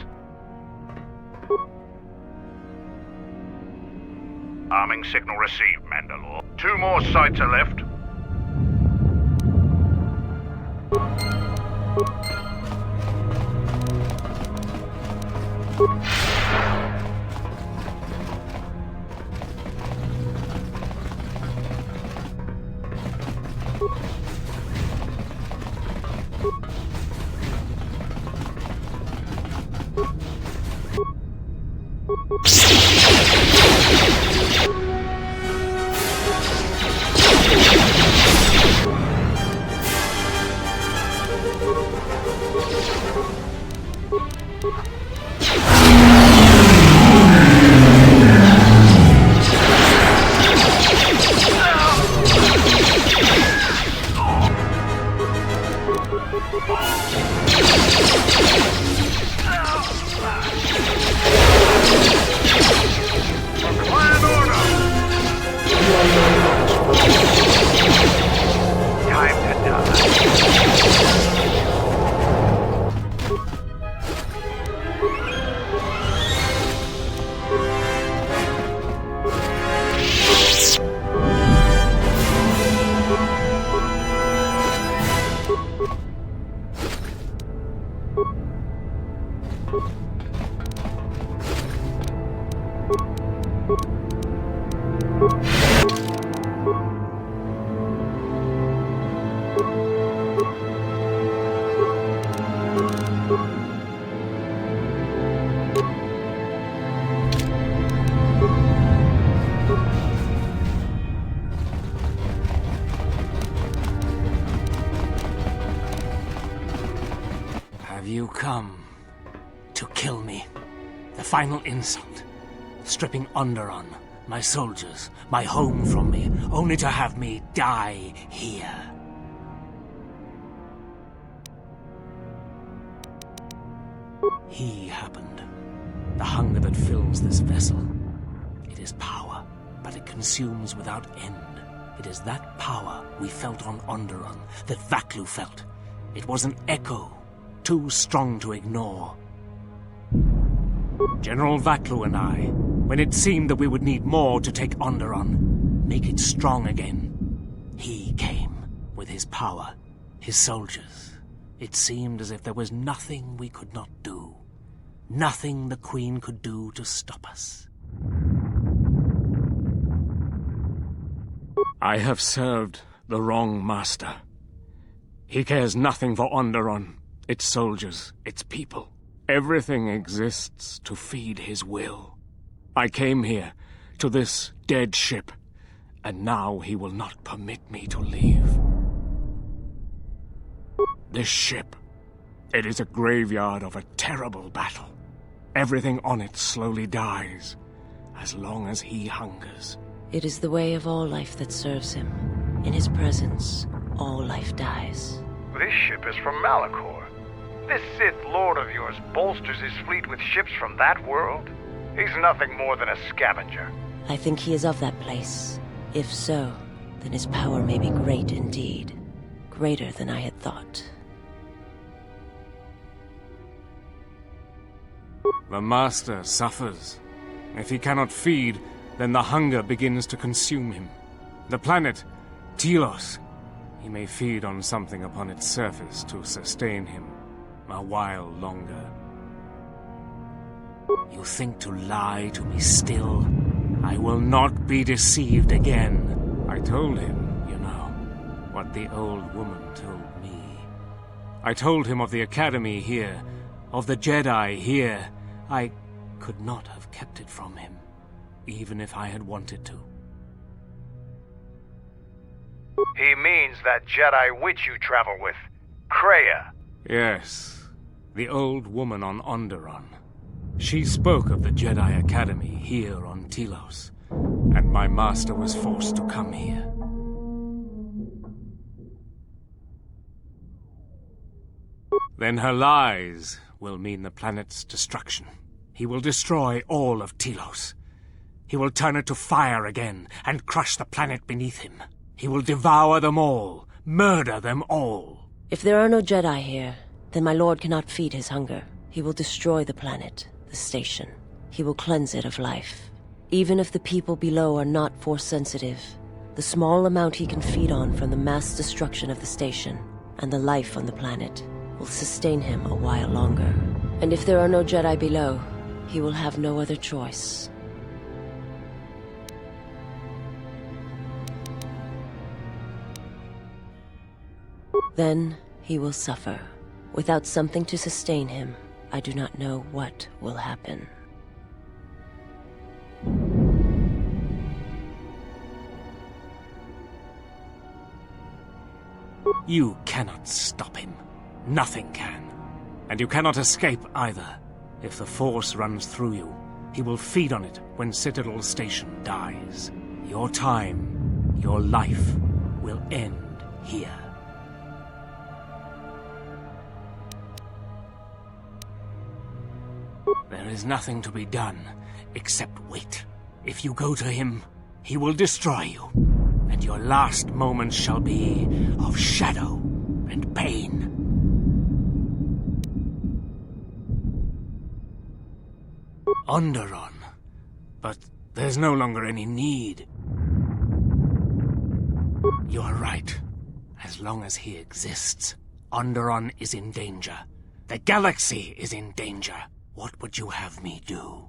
Arming signal received, Mandalore. 2 more sites are left. You come to kill me. The final insult. Stripping Onderon, my soldiers, my home from me, only to have me die here. He happened. The hunger that fills this vessel. It is power, but it consumes without end. It is that power we felt on Onderon, that Vaklu felt. It was an echo, too strong to ignore. General Vaklu and I, when it seemed that we would need more to take Onderon, make it strong again, he came with his power, his soldiers. It seemed as if there was nothing we could not do. Nothing the Queen could do to stop us. I have served the wrong master. He cares nothing for Onderon, its soldiers, its people. Everything exists to feed his will. I came here, to this dead ship, and now he will not permit me to leave. This ship, it is a graveyard of a terrible battle. Everything on it slowly dies, as long as he hungers. It is the way of all life that serves him. In his presence, all life dies. This ship is from Malachor. This Sith Lord of yours bolsters his fleet with ships from that world? He's nothing more than a scavenger. I think he is of that place. If so, then his power may be great indeed. Greater than I had thought. The Master suffers. If he cannot feed, then the hunger begins to consume him. The planet, Telos, he may feed on something upon its surface to sustain him a while longer. You think to lie to me still? I will not be deceived again. I told him, you know, what the old woman told me. I told him of the Academy here, of the Jedi here. I could not have kept it from him, even if I had wanted to. He means that Jedi witch you travel with, Kreia. Yes, the old woman on Onderon. She spoke of the Jedi Academy here on Telos, and my master was forced to come here. Then her lies will mean the planet's destruction. He will destroy all of Telos. He will turn it to fire again and crush the planet beneath him. He will devour them all, murder them all. If there are no Jedi here, then my lord cannot feed his hunger. He will destroy the planet, the station. He will cleanse it of life. Even if the people below are not Force-sensitive, the small amount he can feed on from the mass destruction of the station and the life on the planet will sustain him a while longer. And if there are no Jedi below, he will have no other choice. Then he will suffer. Without something to sustain him, I do not know what will happen. You cannot stop him. Nothing can. And you cannot escape either. If the Force runs through you, he will feed on it when Citadel Station dies. Your time, your life, will end here. There is nothing to be done, except wait. If you go to him, he will destroy you, and your last moments shall be of shadow and pain. Onderon. But there's no longer any need. You are right. As long as he exists, Onderon is in danger. The galaxy is in danger. What would you have me do?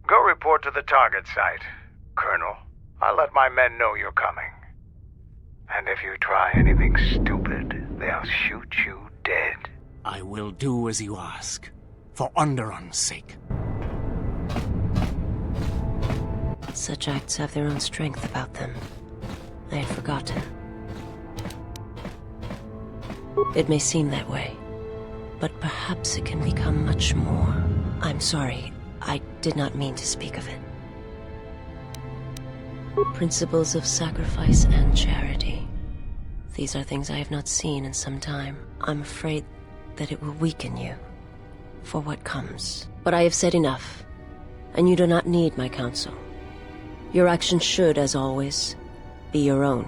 Go report to the target site, Colonel. I'll let my men know you're coming. And if you try anything stupid, they'll shoot you dead. I will do as you ask, for Onderon's sake. Such acts have their own strength about them. I had forgotten. It may seem that way, but perhaps it can become much more. I'm sorry, I did not mean to speak of it. Principles of sacrifice and charity. These are things I have not seen in some time. I'm afraid that it will weaken you for what comes. But I have said enough, and you do not need my counsel. Your actions should, as always, be your own.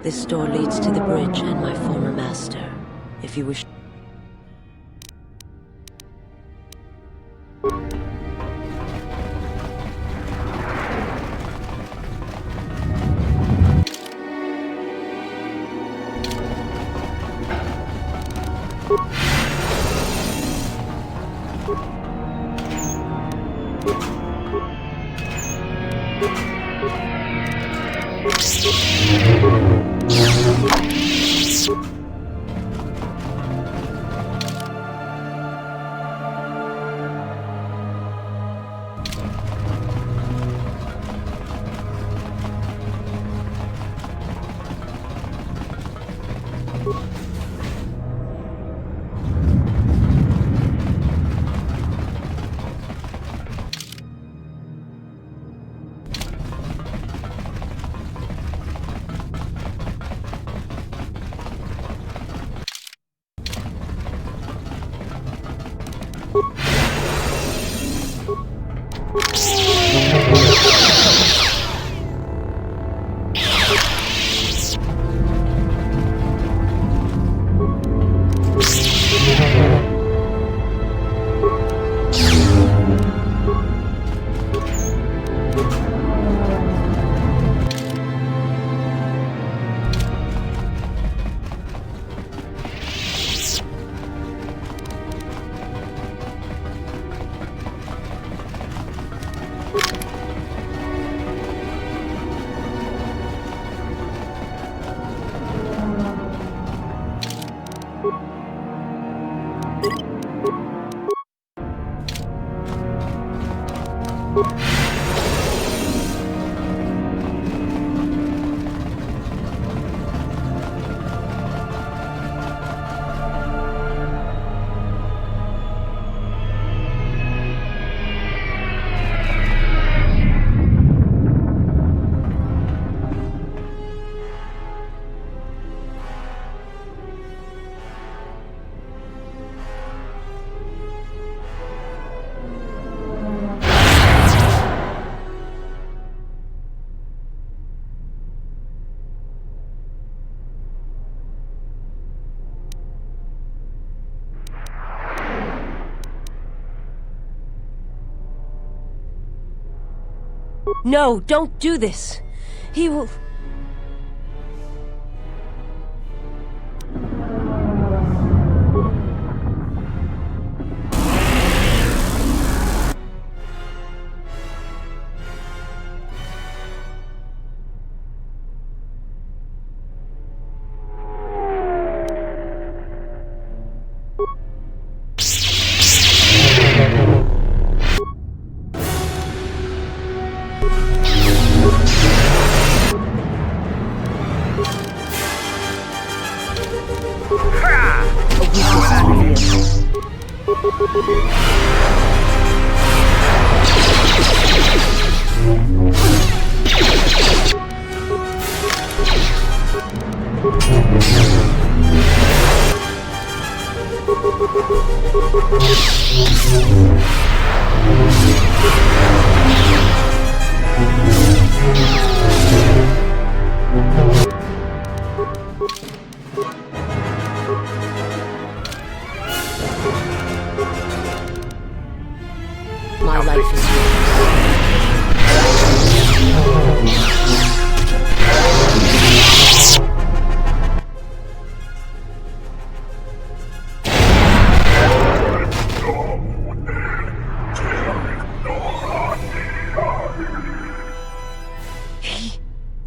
This door leads to the bridge and my former master. If you wish... No, don't do this. He will...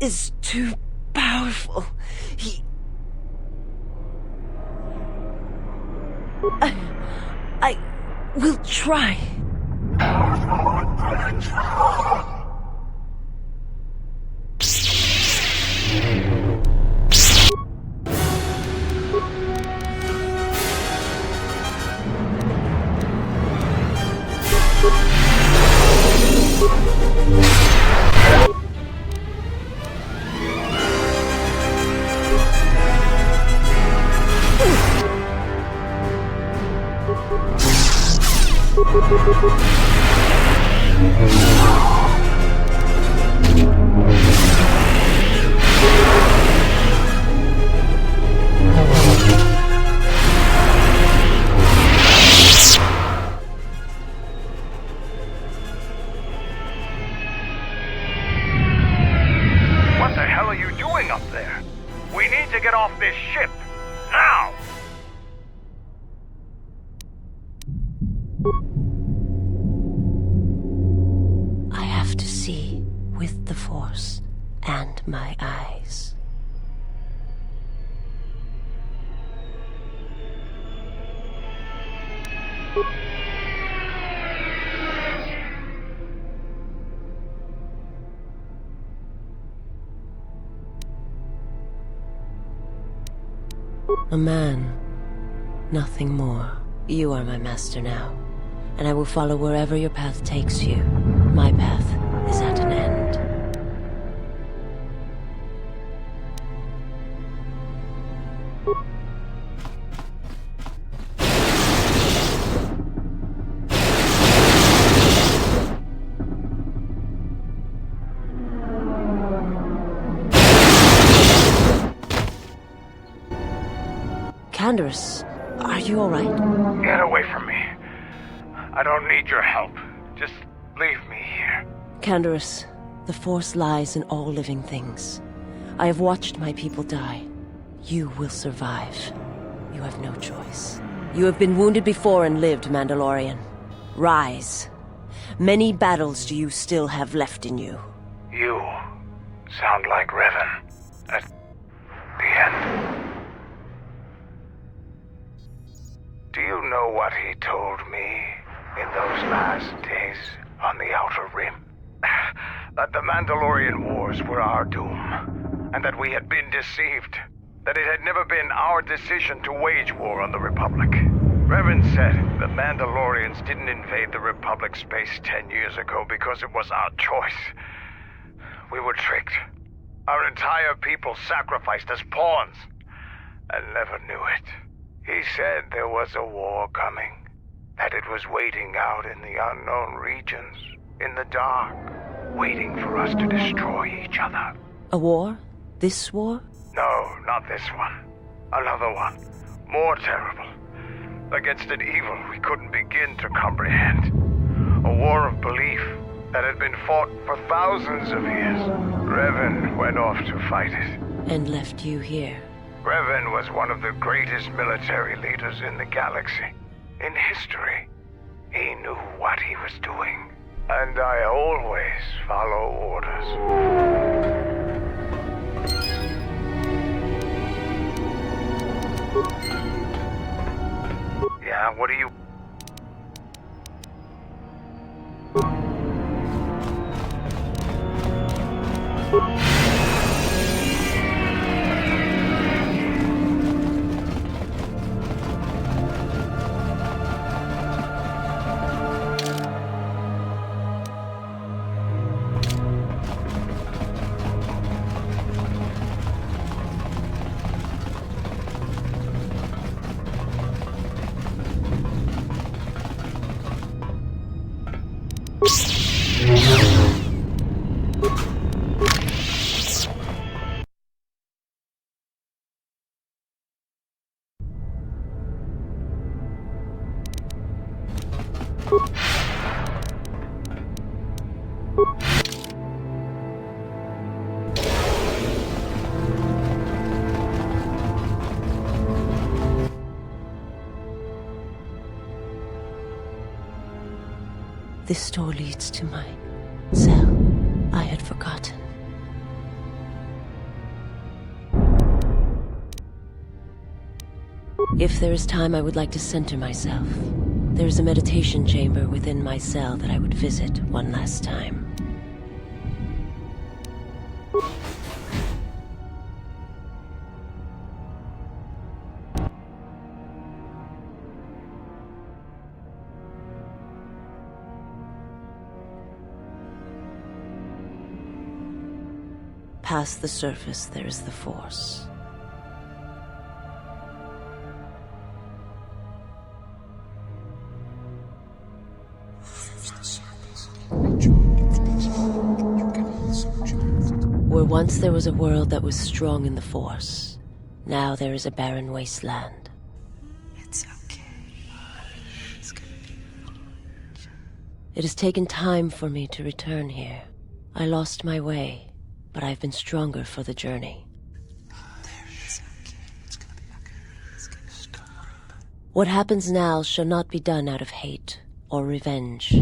is too powerful. I will try. What the hell are you doing up there? We need to get off this ship. Now! I have to see with the Force and my eyes. A man, nothing more. You are my master now, and I will follow wherever your path takes you. My path is at an end. Canderous, are you all right? Get away from me. I don't need your help. Just leave me here. Canderous, the Force lies in all living things. I have watched my people die. You will survive. You have no choice. You have been wounded before and lived, Mandalorian. Rise. Many battles do you still have left in you. You sound like Revan at the end. Do you know what he told me in those last days on the Outer Rim? That the Mandalorian Wars were our doom, and that we had been deceived. That it had never been our decision to wage war on the Republic. Revan said the Mandalorians didn't invade the Republic space 10 years ago because it was our choice. We were tricked. Our entire people sacrificed as pawns, and never knew it. He said there was a war coming, that it was waiting out in the unknown regions, in the dark, waiting for us to destroy each other. A war? This war? No, not this one. Another one. More terrible. Against an evil we couldn't begin to comprehend. A war of belief that had been fought for thousands of years. Revan went off to fight it. And left you here. Revan was one of the greatest military leaders in the galaxy. In history, he knew what he was doing. And I always follow orders. Yeah, what do you... This door leads to my cell. I had forgotten. If there is time, I would like to center myself. There is a meditation chamber within my cell that I would visit one last time. Past the surface, there is the Force. Where once there was a world that was strong in the Force, now there is a barren wasteland. It's okay. It has taken time for me to return here. I lost my way, but I've been stronger for the journey. What happens now shall not be done out of hate or revenge,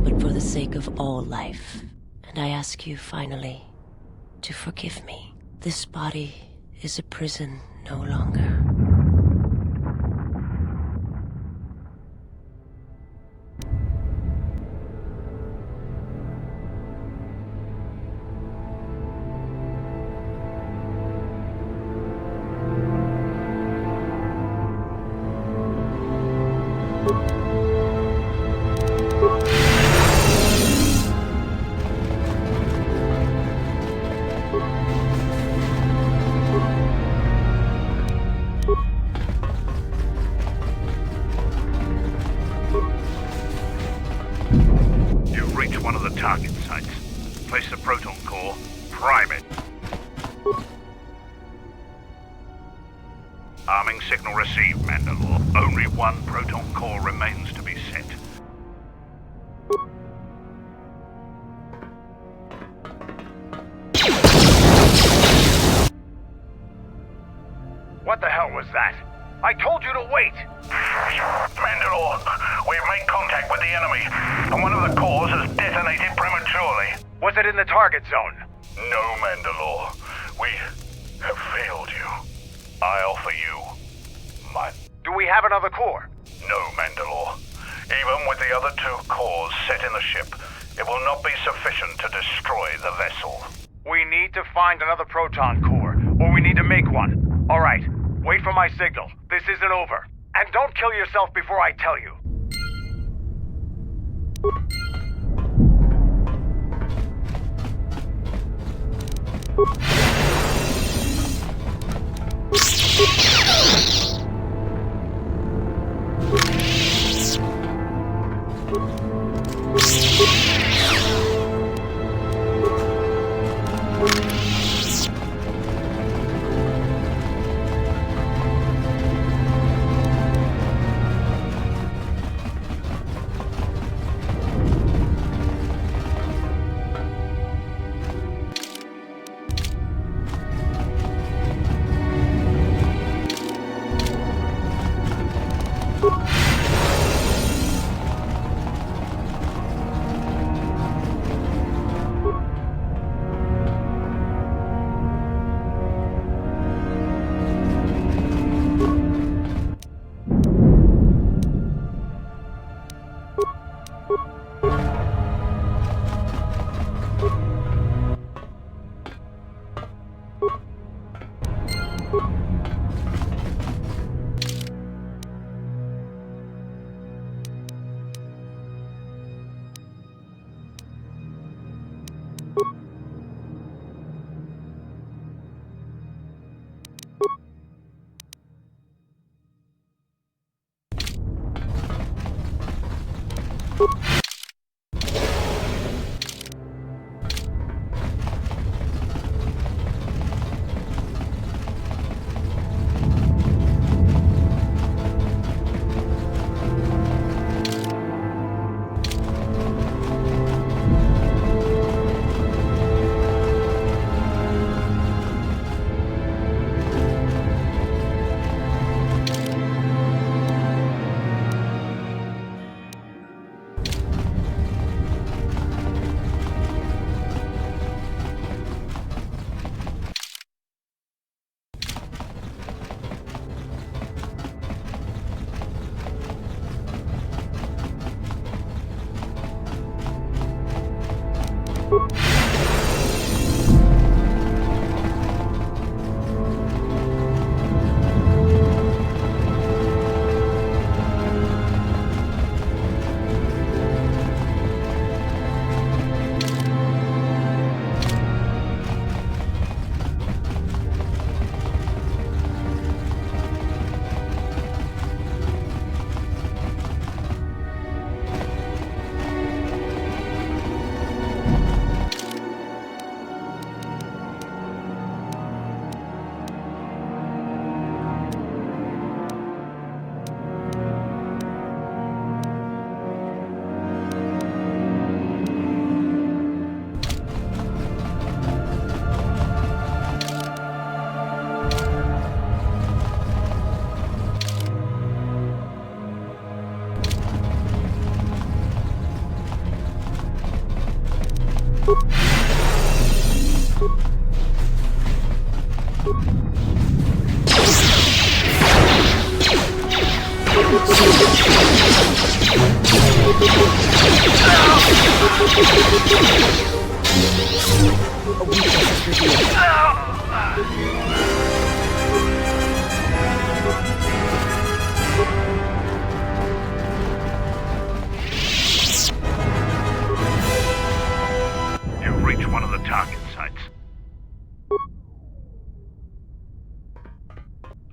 but for the sake of all life. And I ask you, finally, to forgive me. This body is a prison no longer. target sites. Place the proton core. Prime it. Arming signal received, Mandalore. Only one proton core remains to be set. What the hell was that? I told you to wait! Mandalore, we've made contact with the enemy, and one of the cores has detonated prematurely. Was it in the target zone? No, Mandalore. We have failed you. I offer you my... Do we have another core? No, Mandalore. Even with the other two cores set in the ship, it will not be sufficient to destroy the vessel. We need to find another proton core, or we need to make one. All right. Wait for my signal. This isn't over. And don't kill yourself before I tell you.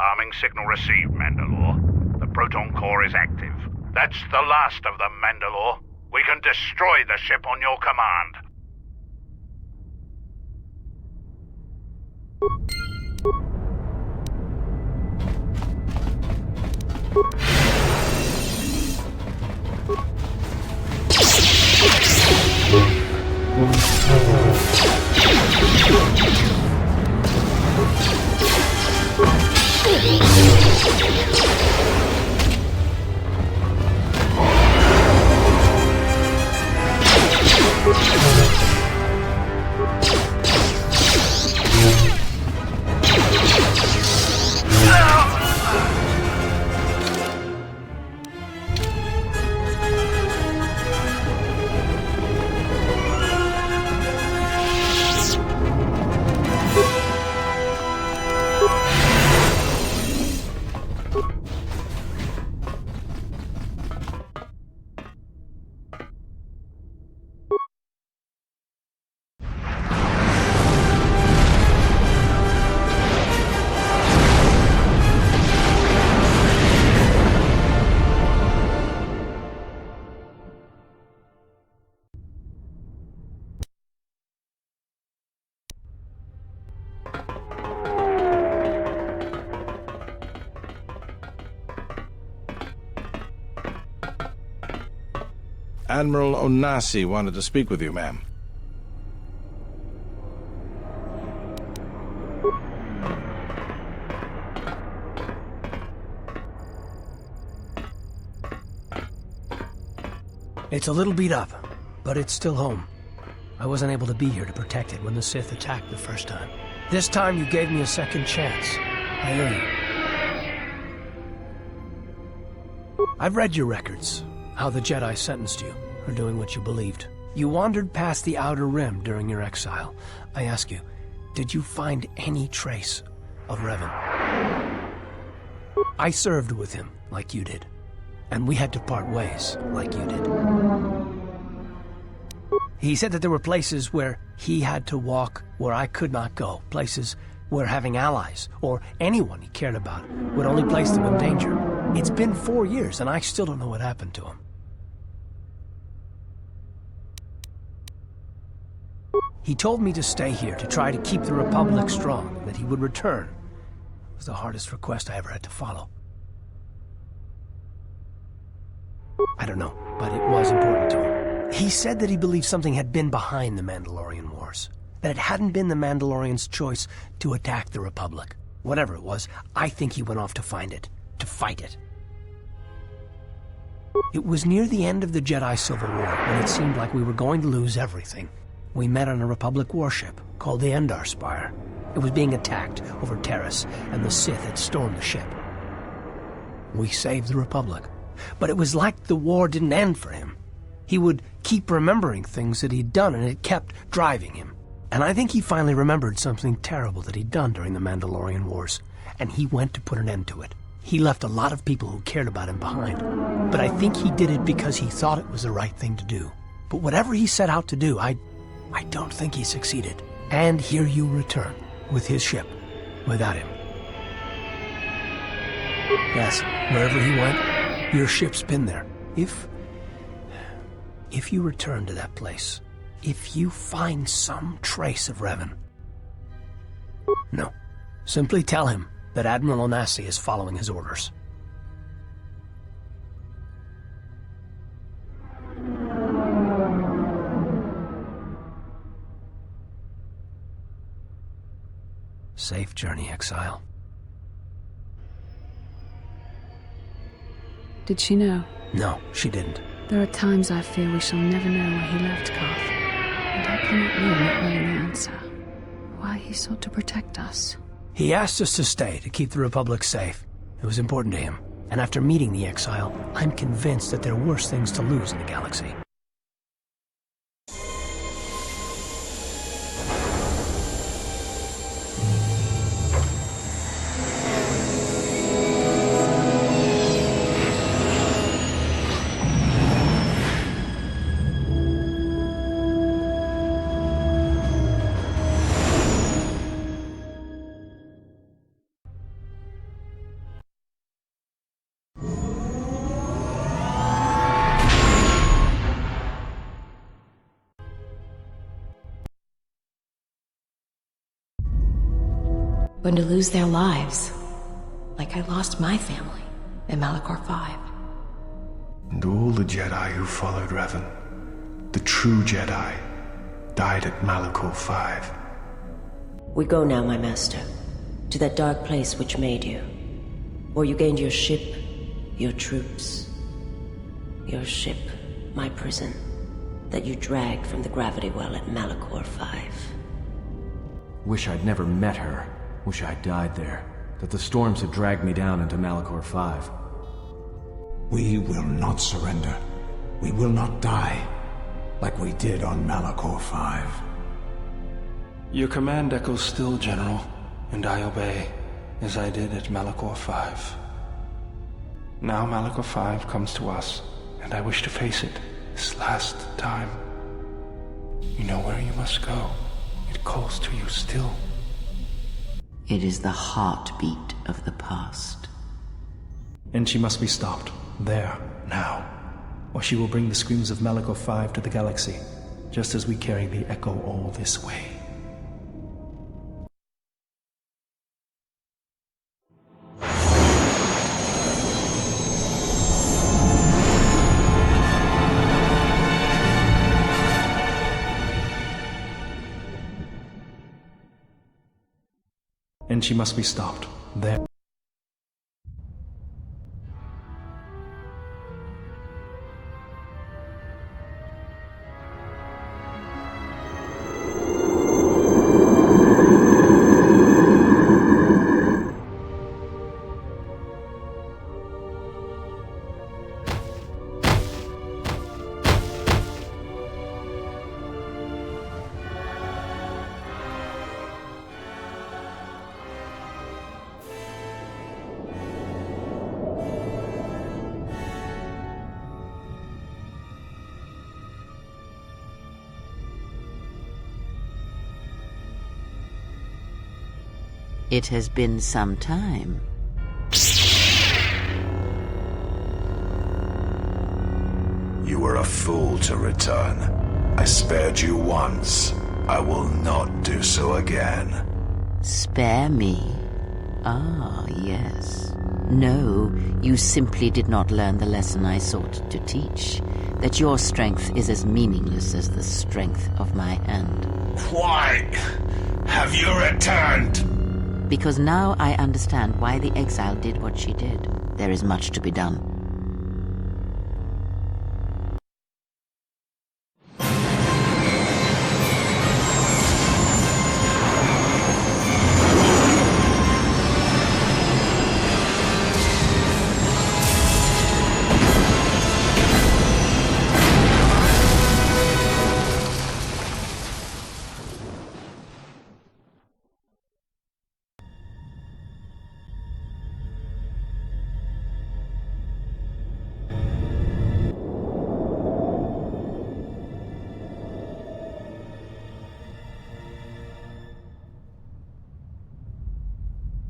Arming signal received, Mandalore. The proton core is active. That's the last of them, Mandalore. We can destroy the ship on your command. Admiral Onasi wanted to speak with you, ma'am. It's a little beat up, but it's still home. I wasn't able to be here to protect it when the Sith attacked the first time. This time you gave me a second chance. I owe you. I've read your records, how the Jedi sentenced you for doing what you believed. You wandered past the Outer Rim during your exile. I ask you, did you find any trace of Revan? I served with him, like you did. And we had to part ways, like you did. He said that there were places where he had to walk where I could not go. Places where having allies, or anyone he cared about, would only place them in danger. It's been 4 years, and I still don't know what happened to him. He told me to stay here, to try to keep the Republic strong, and that he would return. It was the hardest request I ever had to follow. I don't know, but it was important to him. He said that he believed something had been behind the Mandalorian Wars. That it hadn't been the Mandalorians' choice to attack the Republic. Whatever it was, I think he went off to find it, to fight it. It was near the end of the Jedi Civil War, when it seemed like we were going to lose everything. We met on a Republic warship called the Endar Spire. It was being attacked over Telos, and the Sith had stormed the ship. We saved the Republic. But it was like the war didn't end for him. He would keep remembering things that he'd done, and it kept driving him. And I think he finally remembered something terrible that he'd done during the Mandalorian Wars, and he went to put an end to it. He left a lot of people who cared about him behind. But I think he did it because he thought it was the right thing to do. But whatever he set out to do, I don't think he succeeded. And here you return, with his ship, without him. Yes, wherever he went, your ship's been there. If you return to that place, if you find some trace of Revan... No, simply tell him that Admiral Onasi is following his orders. Safe journey, Exile. Did she know? No, she didn't. There are times I fear we shall never know where he left Koth. And I cannot live not knowing the answer. Why he sought to protect us. He asked us to stay, to keep the Republic safe. It was important to him. And after meeting the Exile, I'm convinced that there are worse things to lose in the galaxy. going to lose their lives. Like I lost my family in Malachor V. And all the Jedi who followed Revan, the true Jedi, died at Malachor V. We go now, my master, to that dark place which made you. Where you gained your ship, your troops. Your ship, my prison, that you dragged from the gravity well at Malachor V. Wish I'd never met her. Wish I'd died there. That the storms had dragged me down into Malachor V. We will not surrender. We will not die, like we did on Malachor V. Your command echoes still, General, and I obey, as I did at Malachor V. Now Malachor V comes to us, and I wish to face it this last time. You know where you must go. It calls to you still. It is the heartbeat of the past. And she must be stopped, there, now, or she will bring the screams of Malachor V to the galaxy, just as we carry the echo all this way. And she must be stopped, there. It has been some time. You were a fool to return. I spared you once. I will not do so again. Spare me? Ah, yes. No, you simply did not learn the lesson I sought to teach. That your strength is as meaningless as the strength of my hand. Why have you returned? Because now I understand why the exile did what she did. There is much to be done.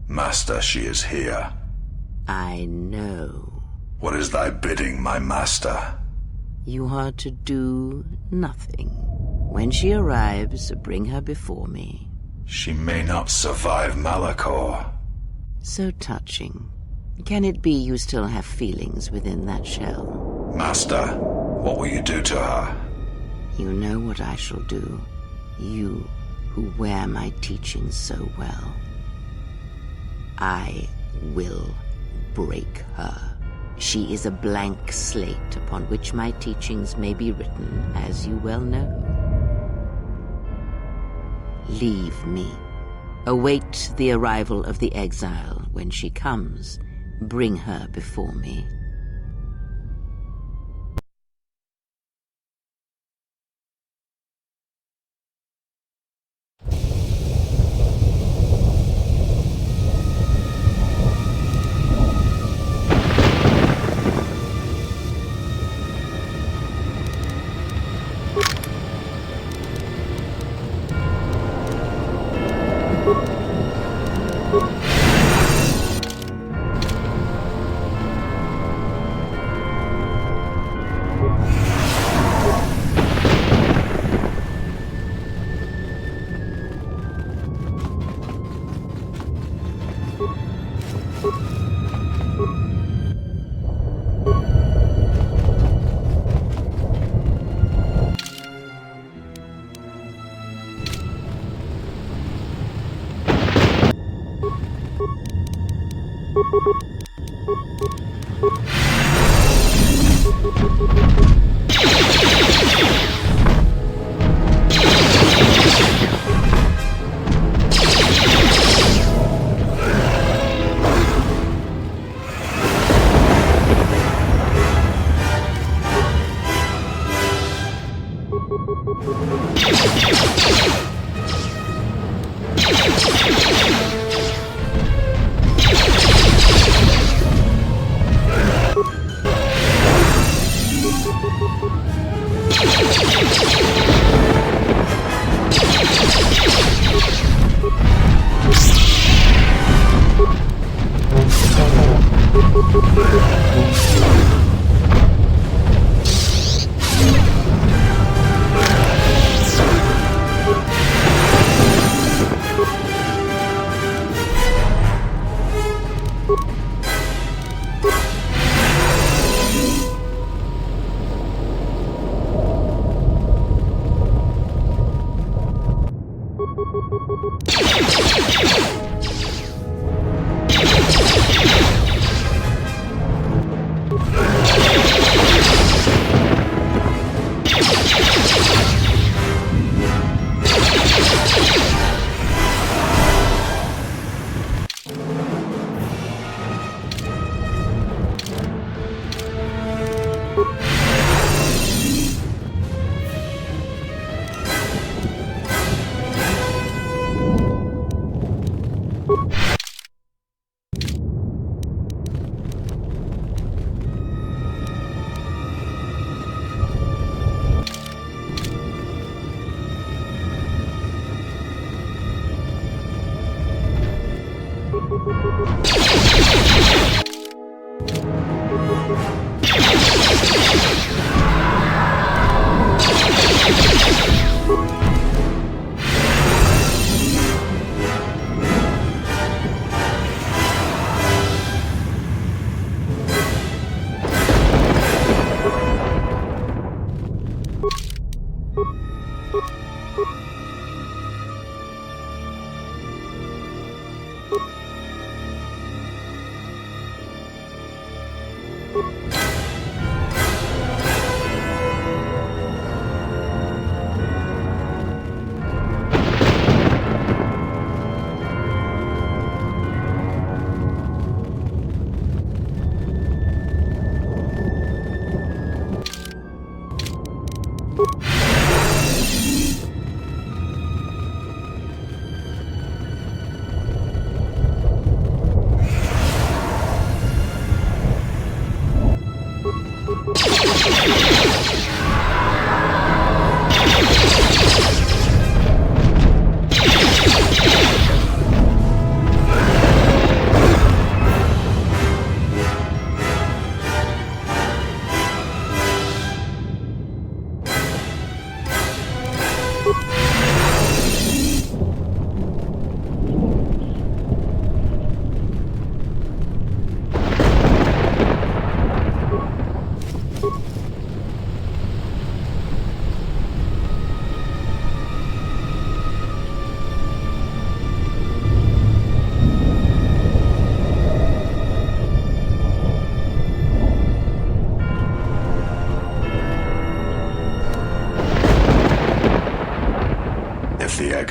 Master, she is here. I know. What is thy bidding, my master? You are to do nothing. When she arrives, bring her before me. She may not survive Malachor. So touching. Can it be you still have feelings within that shell? Master, what will you do to her? You know what I shall do. You, who wear my teachings so well. I will break her. She is a blank slate upon which my teachings may be written, as you well know. Leave me. Await the arrival of the exile. When she comes, bring her before me.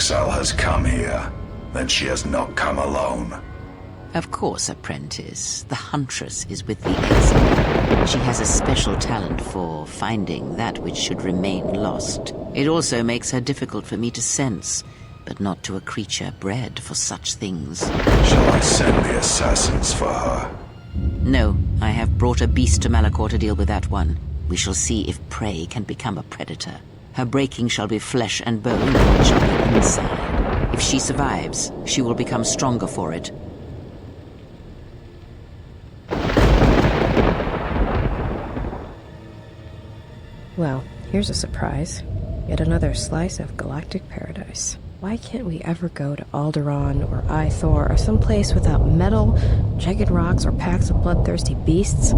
Exile has come here, then she has not come alone. Of course, apprentice. The Huntress is with the exile. She has a special talent for finding that which should remain lost. It also makes her difficult for me to sense, but not to a creature bred for such things. Shall I send the assassins for her? No, I have brought a beast to Malachor to deal with that one. We shall see if prey can become a predator. Her breaking shall be flesh and bone, or it shall be inside. If she survives, she will become stronger for it. Well, here's a surprise. Yet another slice of galactic paradise. Why can't we ever go to Alderaan or Ithor or someplace without metal, jagged rocks, or packs of bloodthirsty beasts?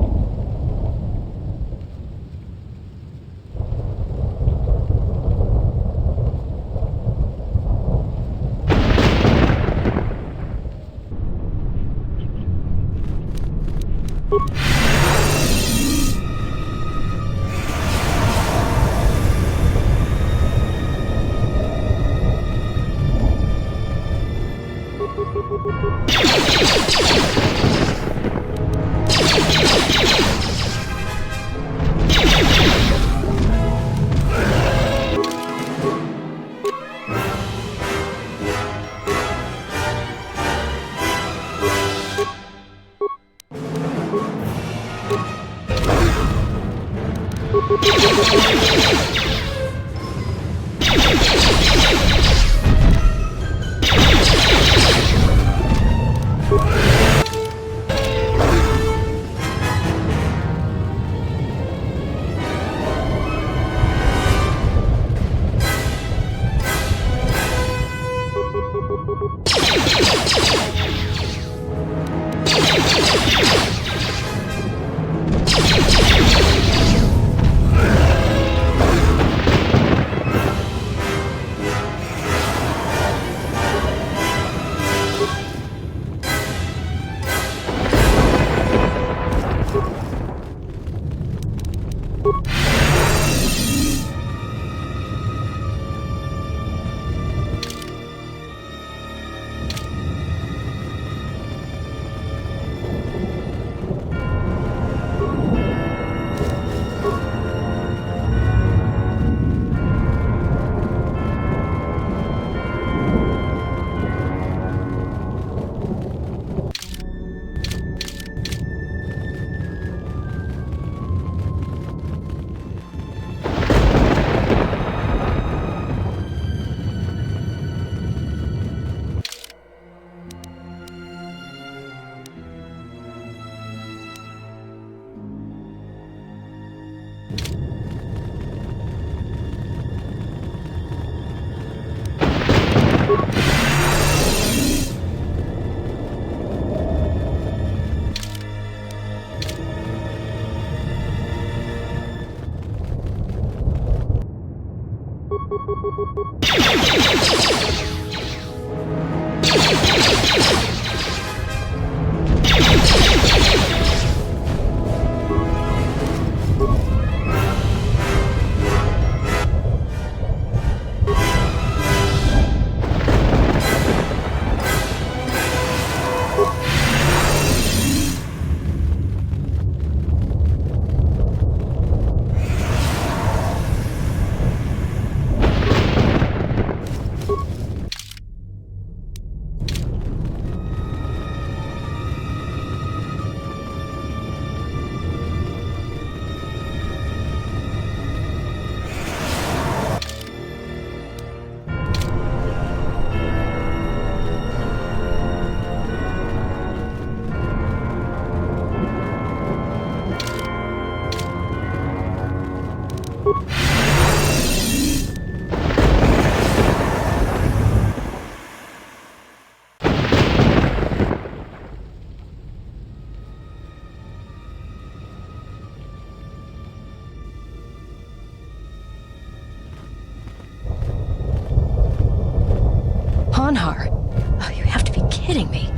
Hanhar! Oh, you have to be kidding me.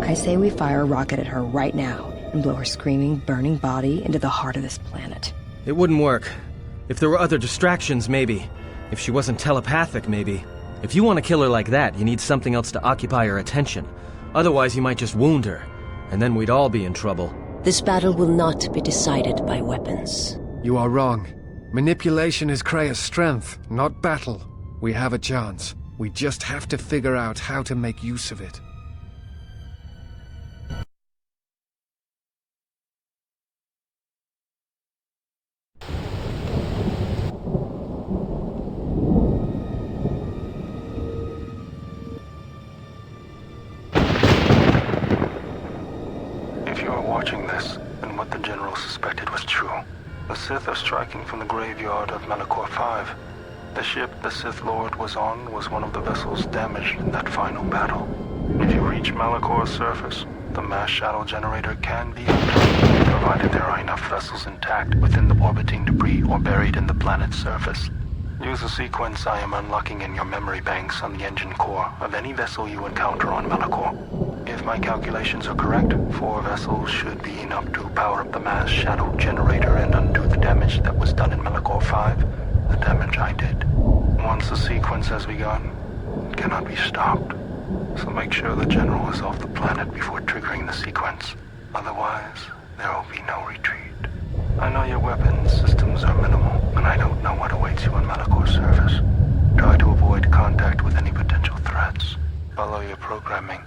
I say we fire a rocket at her right now and blow her screaming, burning body into the heart of this planet. It wouldn't work. If there were other distractions, maybe. If she wasn't telepathic, maybe. If you want to kill her like that, you need something else to occupy her attention. Otherwise, you might just wound her, and then we'd all be in trouble. This battle will not be decided by weapons. You are wrong. Manipulation is Krea's strength, not battle. We have a chance. We just have to figure out how to make use of it. If you are watching this, then what the General suspected was true. The Sith are striking from the graveyard of Malachor V. The ship the Sith Lord was on was one of the vessels damaged in that final battle. If you reach Malachor's surface, the mass shadow generator can be undone, provided there are enough vessels intact within the orbiting debris or buried in the planet's surface. Use the sequence I am unlocking in your memory banks on the engine core of any vessel you encounter on Malachor. If my calculations are correct, 4 vessels should be enough to power up the mass shadow generator and undo the damage that was done in Malachor V, the damage I did. Once the sequence has begun, it cannot be stopped. So make sure the General is off the planet before triggering the sequence. Otherwise, there will be no retreat. I know your weapons systems are minimal, and I don't know what awaits you on Malachor's surface. Try to avoid contact with any potential threats. Follow your programming.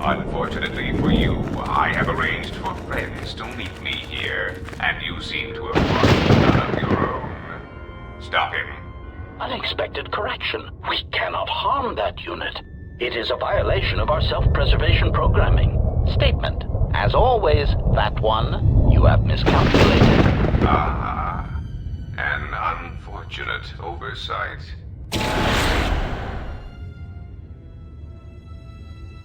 Unfortunately for you, I have arranged for friends to meet me here, and you seem to have brought none of your own. Stop him. Unexpected correction. We cannot harm that unit. It is a violation of our self-preservation programming. Statement. As always, Fat One, you have miscalculated. Ah, an unfortunate oversight.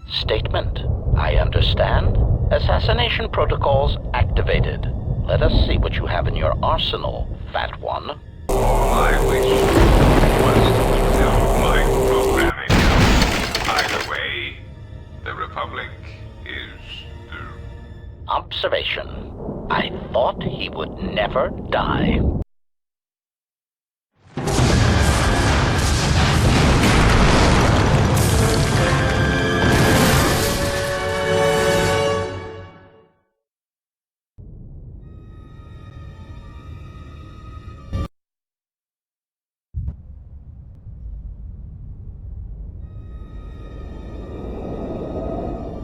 Statement. I understand. Assassination protocols activated. Let us see what you have in your arsenal, Fat One. All I wish was to fulfill my programming. Either way, the Republic is the... Observation. I thought he would never die.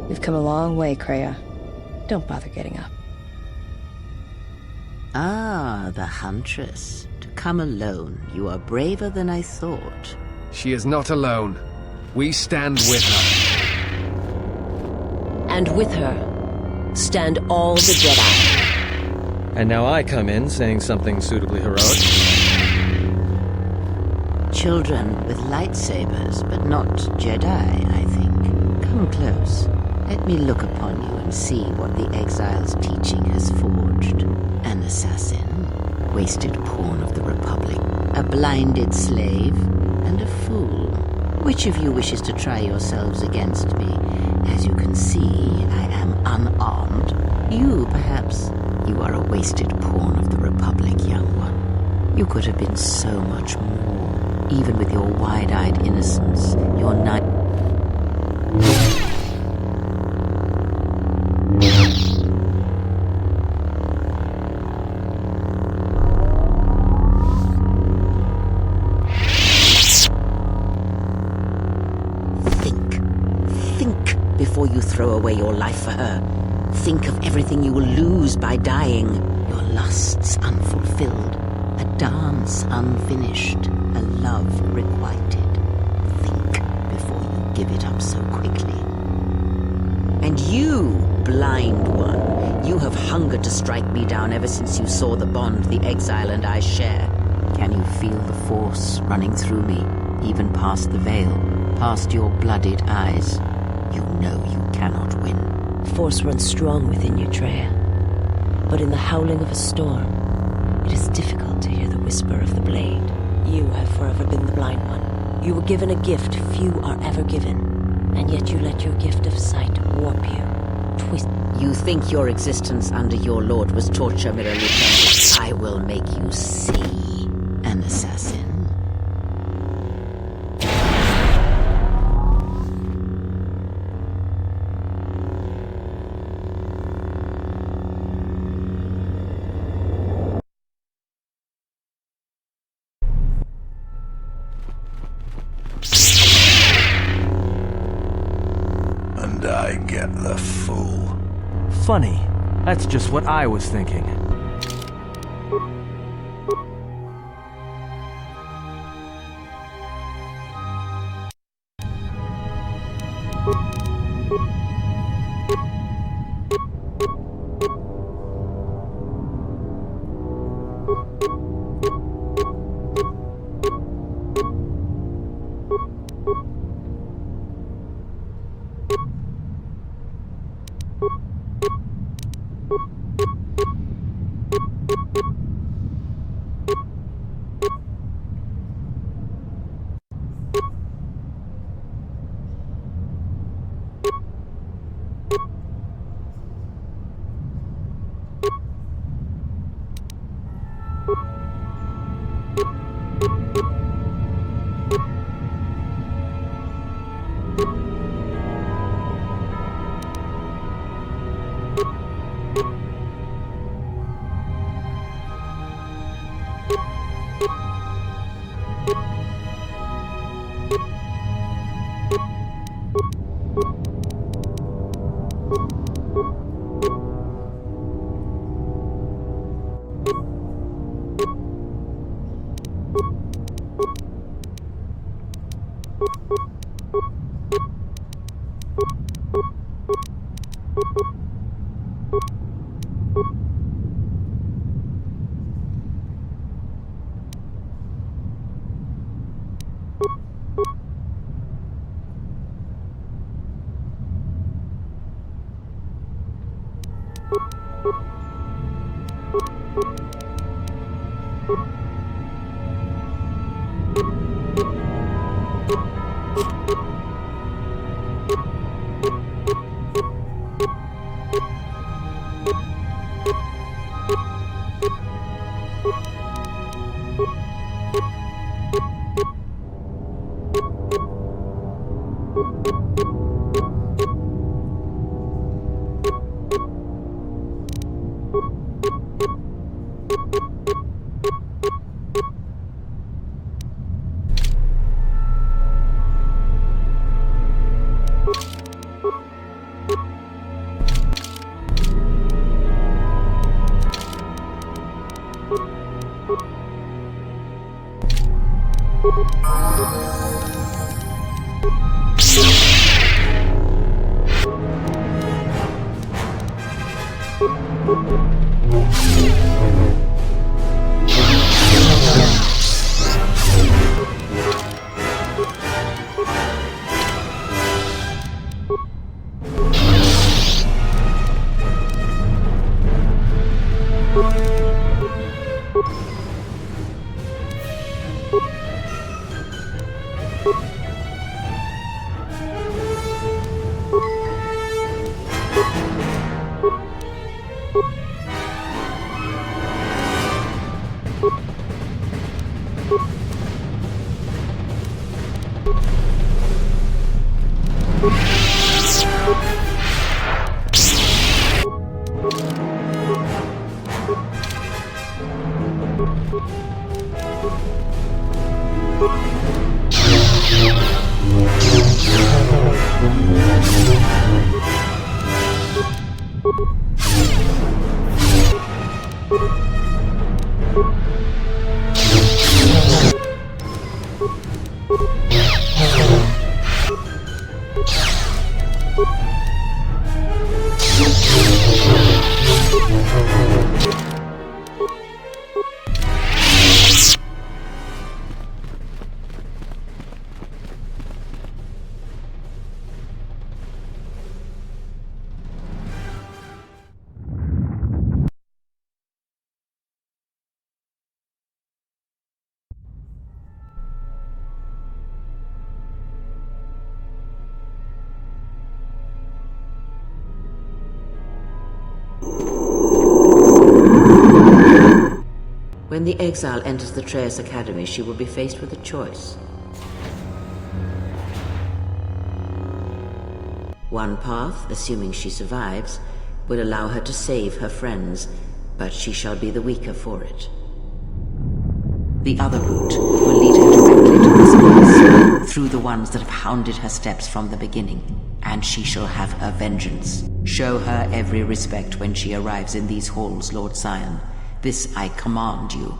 We've come a long way, Kreia. Don't bother getting up. Ah, the Huntress. To come alone, you are braver than I thought. She is not alone. We stand with her. And with her, stand all the Jedi. And now I come in saying something suitably heroic. Children with lightsabers, but not Jedi, I think. Come close. Let me look upon you and see what the Exile's teaching has forged. An assassin, wasted pawn of the Republic, a blinded slave, and a fool. Which of you wishes to try yourselves against me? As you can see, I am unarmed. You, perhaps. You are a wasted pawn of the Republic, young one. You could have been so much more, even with your wide-eyed innocence, your before you throw away your life for her. Think of everything you will lose by dying. Your lusts unfulfilled, a dance unfinished, a love requited. Think before you give it up so quickly. And you, blind one, you have hungered to strike me down ever since you saw the bond the Exile and I share. Can you feel the Force running through me, even past the veil, past your blooded eyes? You know you cannot win. Force runs strong within you, Treya. But in the howling of a storm, it is difficult to hear the whisper of the blade. You have forever been the blind one. You were given a gift few are ever given, and yet you let your gift of sight warp you, twist. You think your existence under your lord was torture, Mirror Lieutenant. I will make you see an assassin. And I get the fool. Funny. That's just what I was thinking. When the exile enters the Traeus Academy, she will be faced with a choice. One path, assuming she survives, will allow her to save her friends, but she shall be the weaker for it. The other route will lead her directly to this place, through the ones that have hounded her steps from the beginning, and she shall have her vengeance. Show her every respect when she arrives in these halls, Lord Scion. This I command you.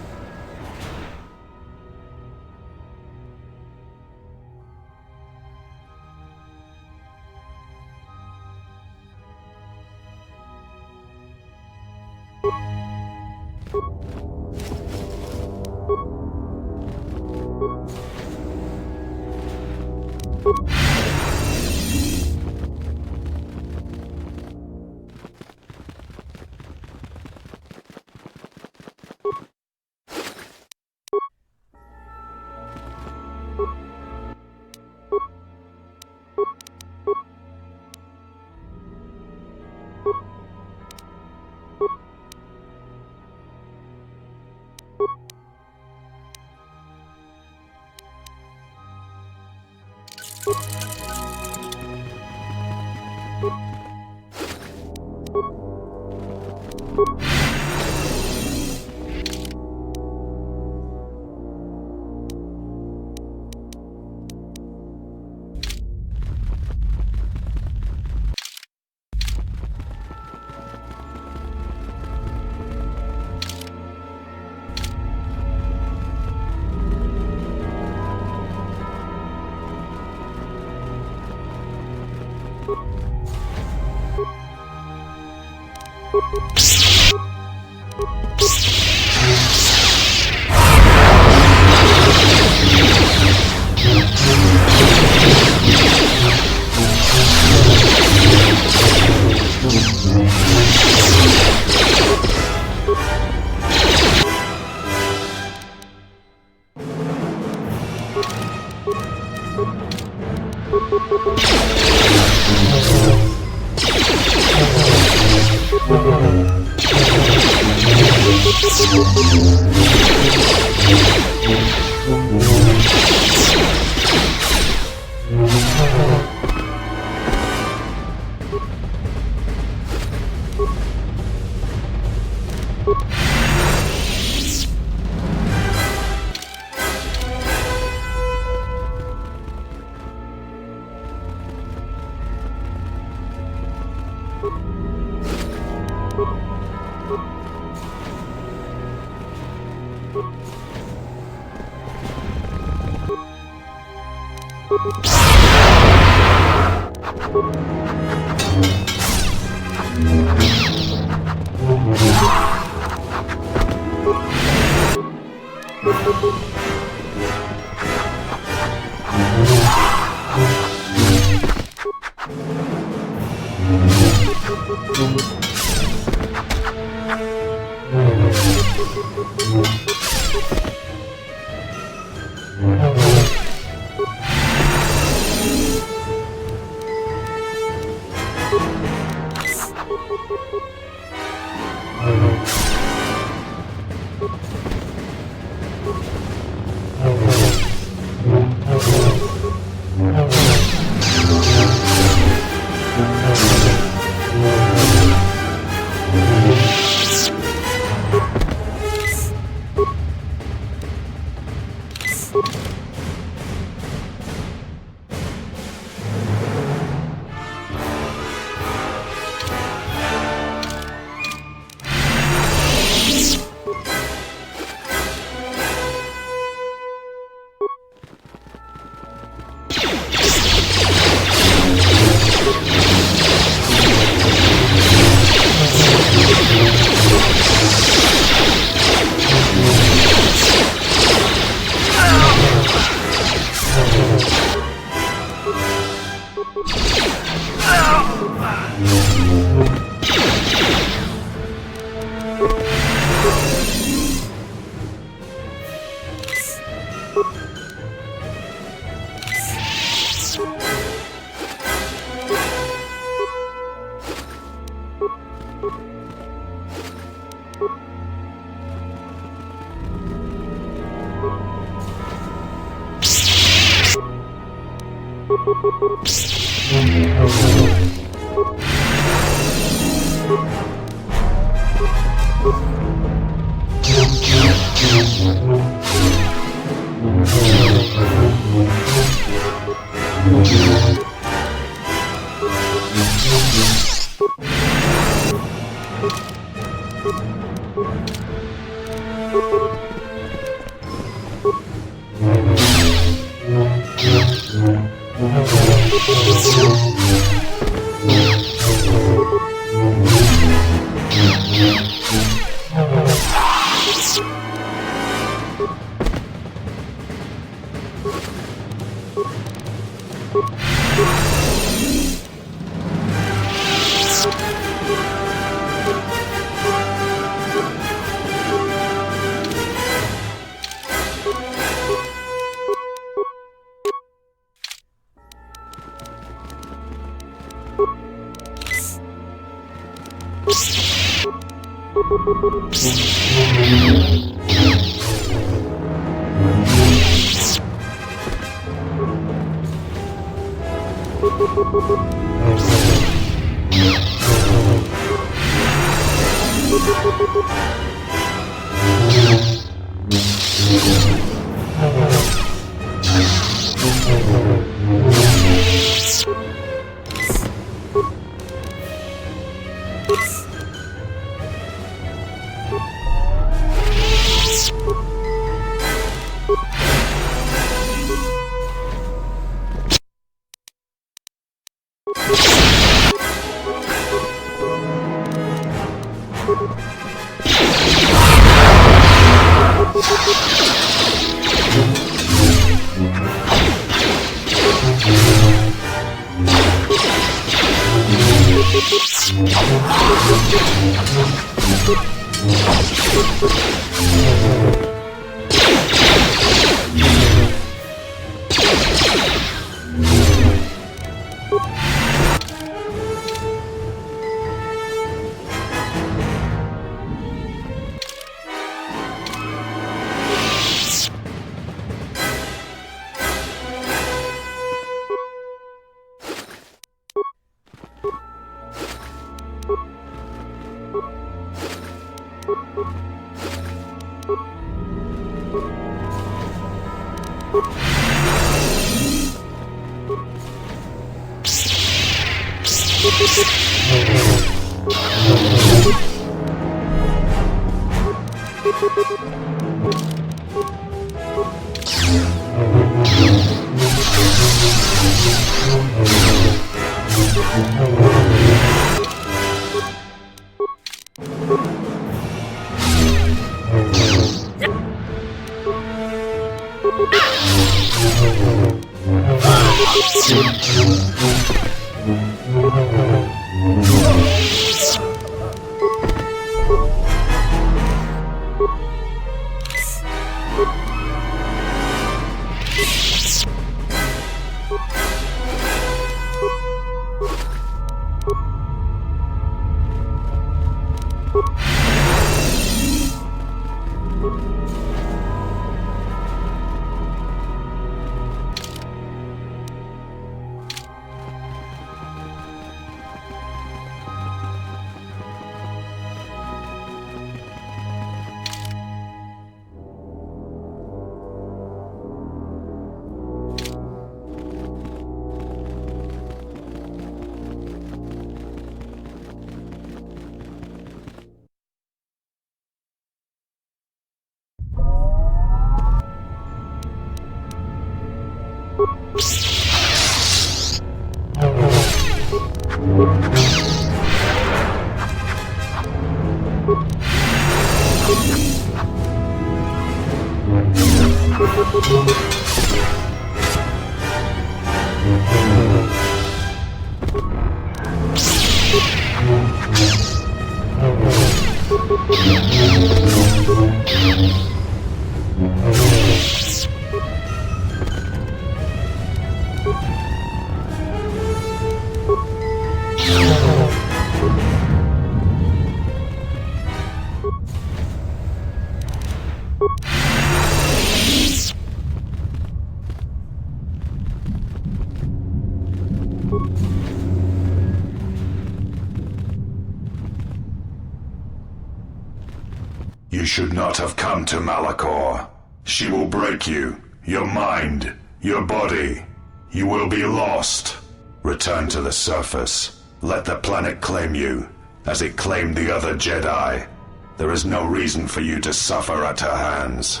You should not have come to Malachor. She will break you, your mind, your body. You will be lost. Return to the surface. Let the planet claim you, as it claimed the other Jedi. There is no reason for you to suffer at her hands.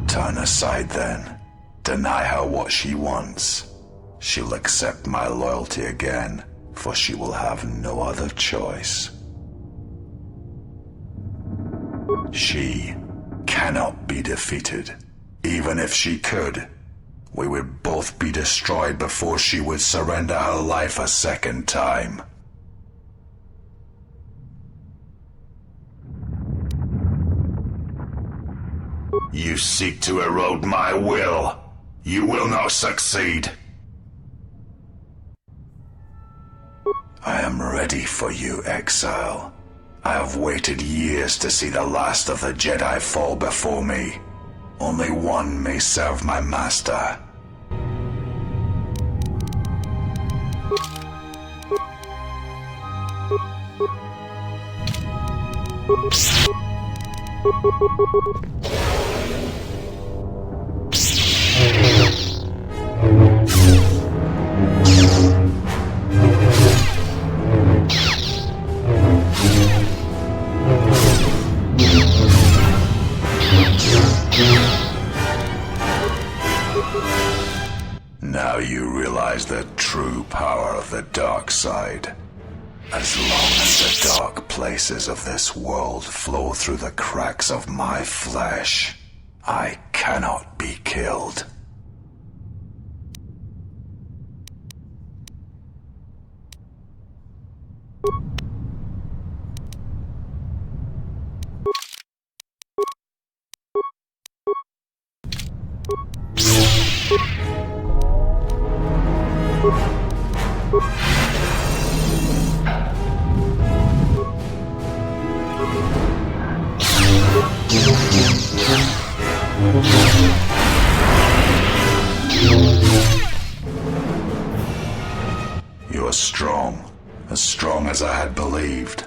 Turn aside then. Deny her what she wants. She'll accept my loyalty again, for she will have no other choice. She cannot be defeated. Even if she could, we would both be destroyed before she would surrender her life a second time. You seek to erode my will. You will not succeed. I am ready for you, exile. I have waited years to see the last of the Jedi fall before me. Only one may serve my master. Now you realize the true power of the dark side. As long as the dark places of this world flow through the cracks of my flesh, I cannot be killed. You are strong, as strong as I had believed,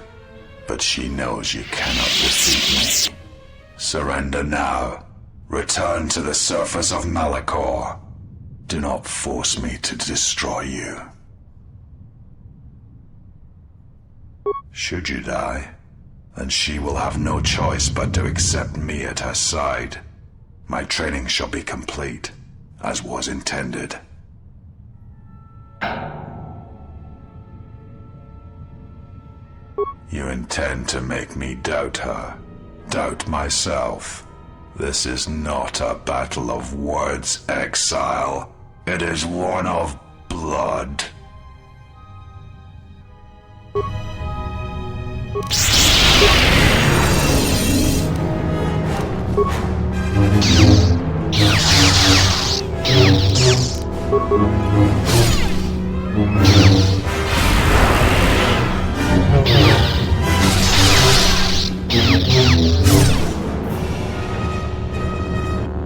but she knows you cannot defeat me. Surrender now. Return to the surface of Malachor. Do not force me to destroy you. Should you die, then she will have no choice but to accept me at her side. My training shall be complete, as was intended. You intend to make me doubt her, doubt myself. This is not a battle of words, exile. It is one of blood.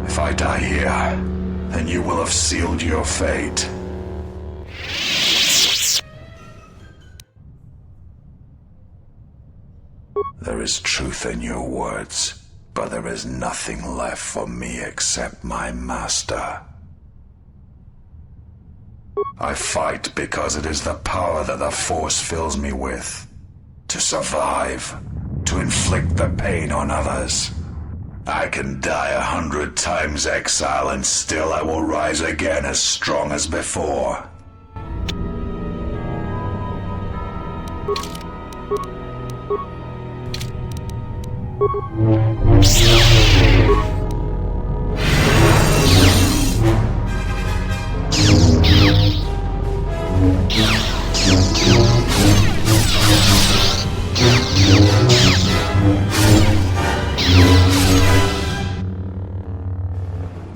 If I die here, then you will have sealed your fate. There is truth in your words, but there is nothing left for me except my master. I fight because it is the power that the Force fills me with. To survive, to inflict the pain on others. I can die 100 times, exile, and still I will rise again as strong as before.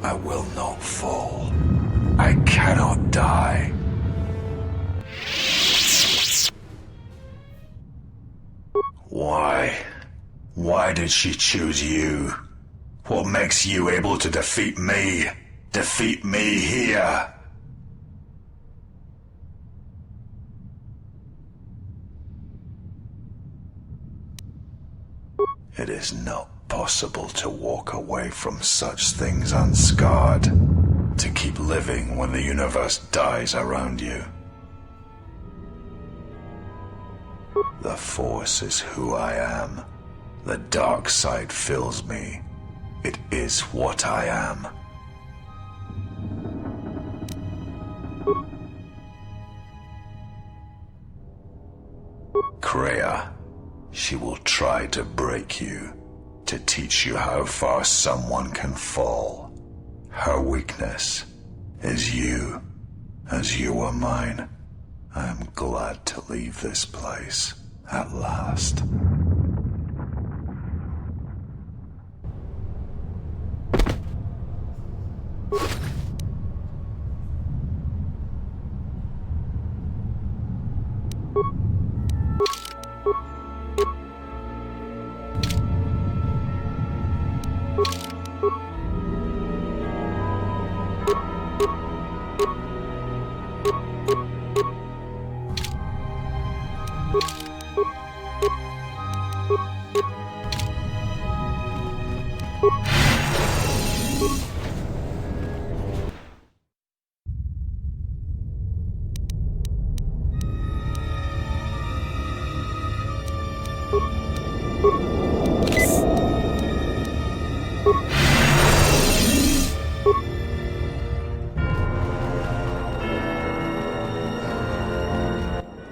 I will not fall. I cannot die. Why? Why did she choose you? What makes you able to defeat me? Defeat me here? It is not possible to walk away from such things unscarred, to keep living when the universe dies around you. The Force is who I am. The dark side fills me. It is what I am. Kreia, she will try to break you, to teach you how far someone can fall. Her weakness is you, as you are mine. I am glad to leave this place, at last.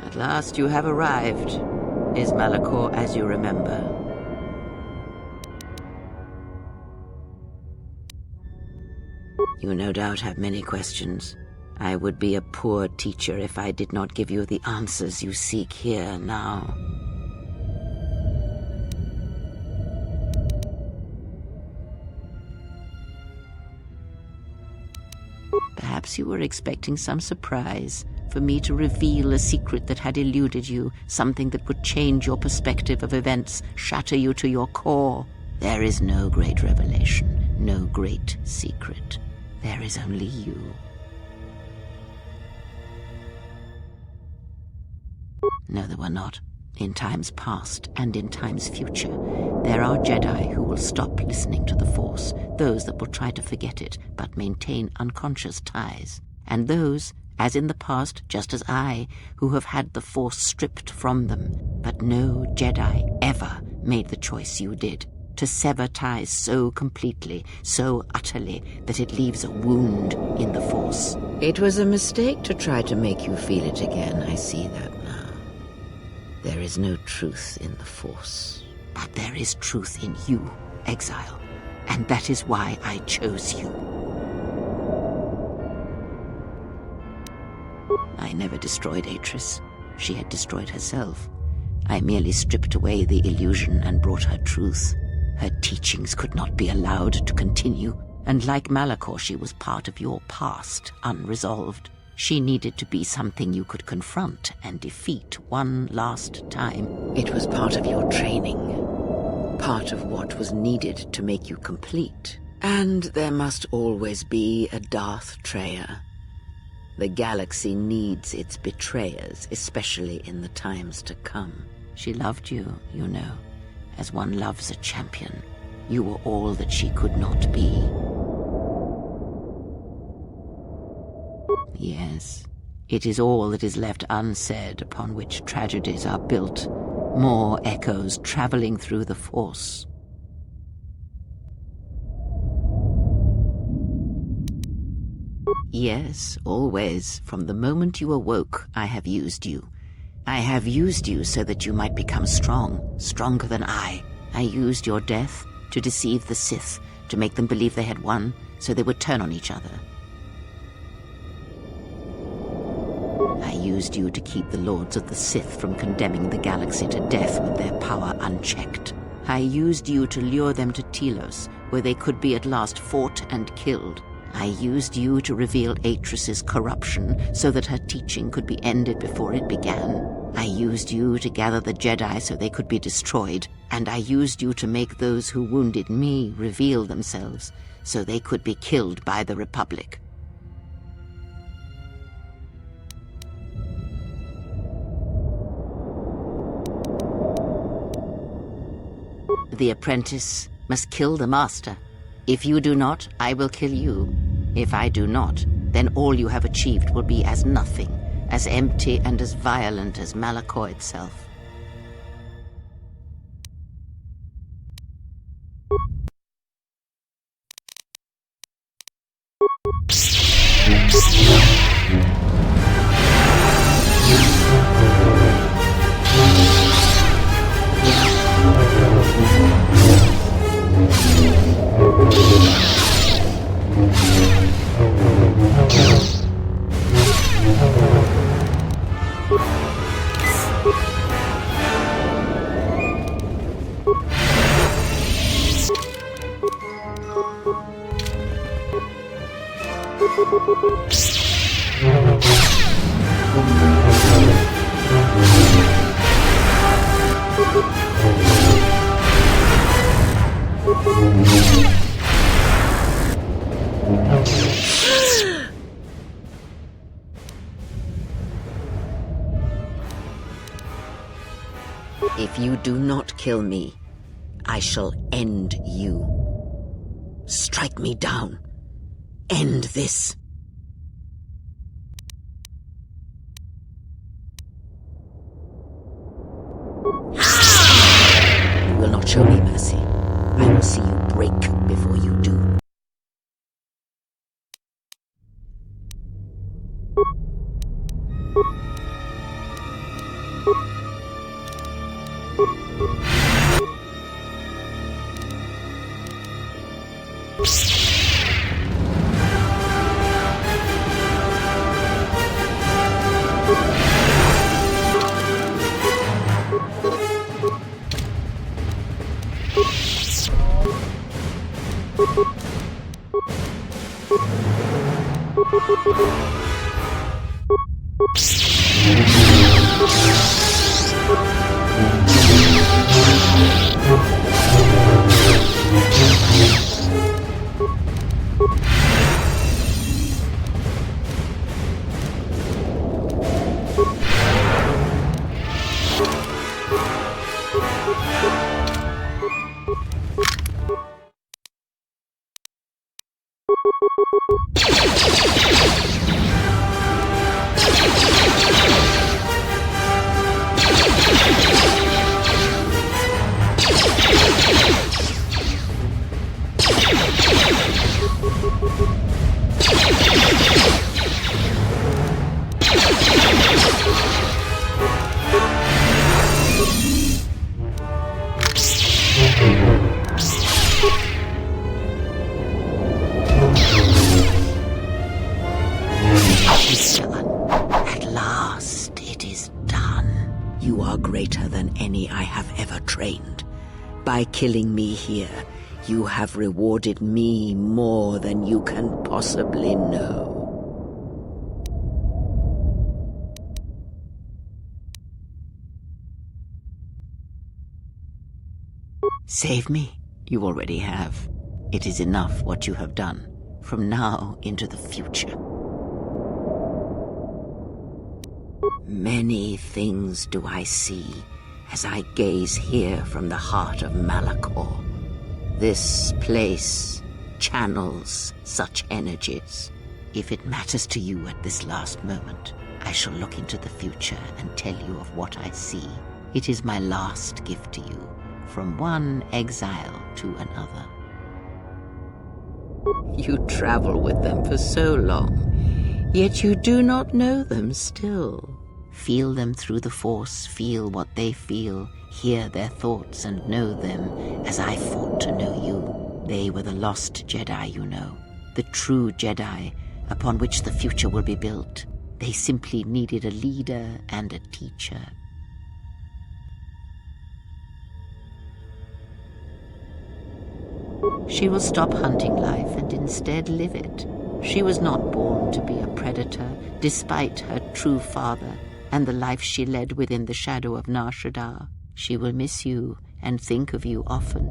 At last you have arrived. Is Malachor as you remember? You no doubt have many questions. I would be a poor teacher if I did not give you the answers you seek here now. Perhaps you were expecting some surprise, for me to reveal a secret that had eluded you, something that would change your perspective of events, shatter you to your core. There is no great revelation, no great secret. There is only you. No, there were not. In times past and in times future, there are Jedi who will stop listening to the Force, those that will try to forget it but maintain unconscious ties, and those, as in the past, just as I, who have had the Force stripped from them. But no Jedi ever made the choice you did, to sever ties so completely, so utterly, that it leaves a wound in the Force. It was a mistake to try to make you feel it again, I see that now. There is no truth in the Force, but there is truth in you, Exile, and that is why I chose you. I never destroyed Atris. She had destroyed herself. I merely stripped away the illusion and brought her truth. Her teachings could not be allowed to continue, and like Malachor, she was part of your past, unresolved. She needed to be something you could confront and defeat one last time. It was part of your training, part of what was needed to make you complete. And there must always be a Darth Treya. The galaxy needs its betrayers, especially in the times to come. She loved you, you know, as one loves a champion. You were all that she could not be. Yes, it is all that is left unsaid upon which tragedies are built. More echoes traveling through the Force. Yes, always. From the moment you awoke, I have used you. I have used you so that you might become strong, stronger than I. I used your death to deceive the Sith, to make them believe they had won, so they would turn on each other. I used you to keep the Lords of the Sith from condemning the galaxy to death with their power unchecked. I used you to lure them to Telos, where they could be at last fought and killed. I used you to reveal Atris's corruption so that her teaching could be ended before it began. I used you to gather the Jedi so they could be destroyed, and I used you to make those who wounded me reveal themselves so they could be killed by the Republic. The apprentice must kill the master. If you do not, I will kill you. If I do not, then all you have achieved will be as nothing, as empty and as violent as Malachor itself. If you do not kill me, I shall end you. Strike me down. End this. You will not show me mercy. I will see you break before you do. At last, it is done. You are greater than any I have ever trained. By killing me here, you have rewarded me more than you can possibly know. Save me. You already have. It is enough what you have done, from now into the future. Many things do I see as I gaze here from the heart of Malachor. This place channels such energies. If it matters to you at this last moment, I shall look into the future and tell you of what I see. It is my last gift to you, from one exile to another. You travel with them for so long, yet you do not know them still. Feel them through the Force, feel what they feel, hear their thoughts and know them as I fought to know you. They were the lost Jedi, you know, the true Jedi upon which the future will be built. They simply needed a leader and a teacher. She will stop hunting life and instead live it. She was not born to be a predator, despite her true father and the life she led within the shadow of Nar Shaddaa. She will miss you and think of you often.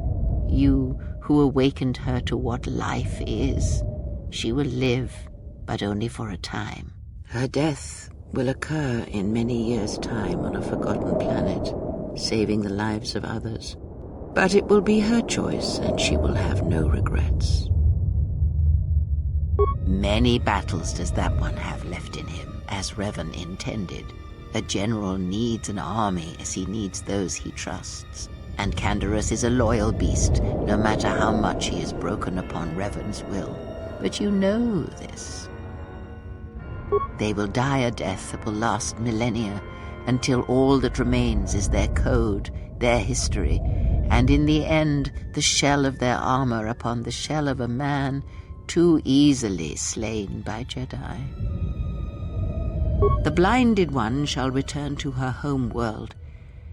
You who awakened her to what life is. She will live, but only for a time. Her death will occur in many years' time on a forgotten planet, saving the lives of others. But it will be her choice, and she will have no regrets. Many battles does that one have left in him, as Revan intended. A general needs an army as he needs those he trusts. And Canderous is a loyal beast, no matter how much he is broken upon Revan's will. But you know this. They will die a death that will last millennia, until all that remains is their code, their history, and in the end, the shell of their armor upon the shell of a man too easily slain by Jedi. The blinded one shall return to her home world,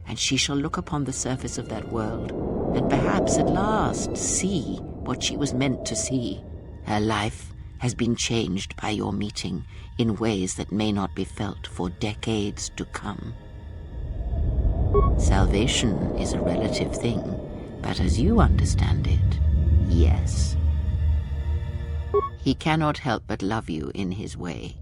and she shall look upon the surface of that world, and perhaps at last see what she was meant to see. Her life has been changed by your meeting in ways that may not be felt for decades to come. Salvation is a relative thing, but as you understand it, yes. He cannot help but love you in his way.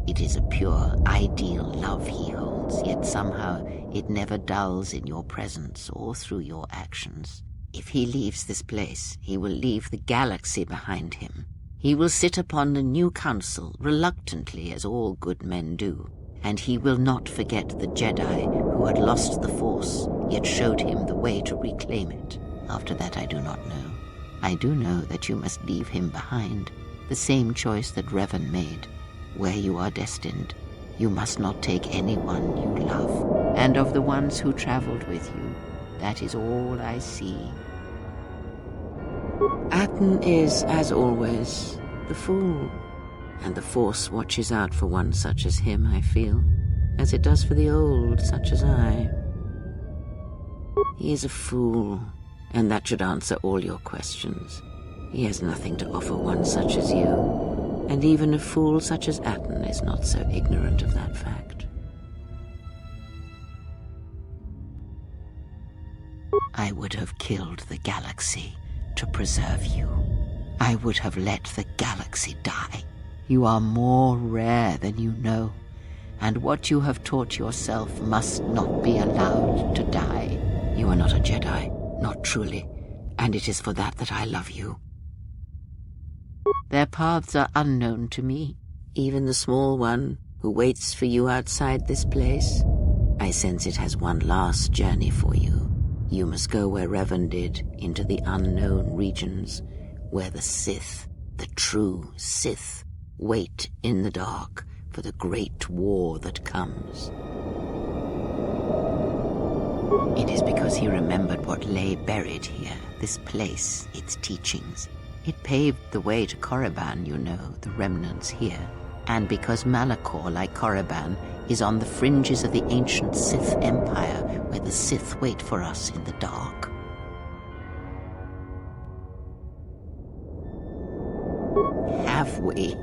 It is a pure, ideal love he holds, yet somehow it never dulls in your presence or through your actions. If he leaves this place, he will leave the galaxy behind him. He will sit upon the new council, reluctantly as all good men do, and he will not forget the Jedi who had lost the Force, yet showed him the way to reclaim it. After that I do not know. I do know that you must leave him behind, the same choice that Revan made. Where you are destined, you must not take anyone you love. And of the ones who traveled with you, that is all I see. Atten is, as always, the fool. And the Force watches out for one such as him, I feel, as it does for the old such as I. He is a fool, and that should answer all your questions. He has nothing to offer one such as you. And even a fool such as Atten is not so ignorant of that fact. I would have killed the galaxy to preserve you. I would have let the galaxy die. You are more rare than you know, and what you have taught yourself must not be allowed to die. You are not a Jedi, not truly, and it is for that that I love you. Their paths are unknown to me, even the small one who waits for you outside this place. I sense it has one last journey for you. You must go where Revan did, into the unknown regions, where the Sith, the true Sith, wait in the dark for the great war that comes. It is because he remembered what lay buried here, this place, its teachings. It paved the way to Korriban, you know, the remnants here. And because Malachor, like Korriban, is on the fringes of the ancient Sith Empire, where the Sith wait for us in the dark. Have we?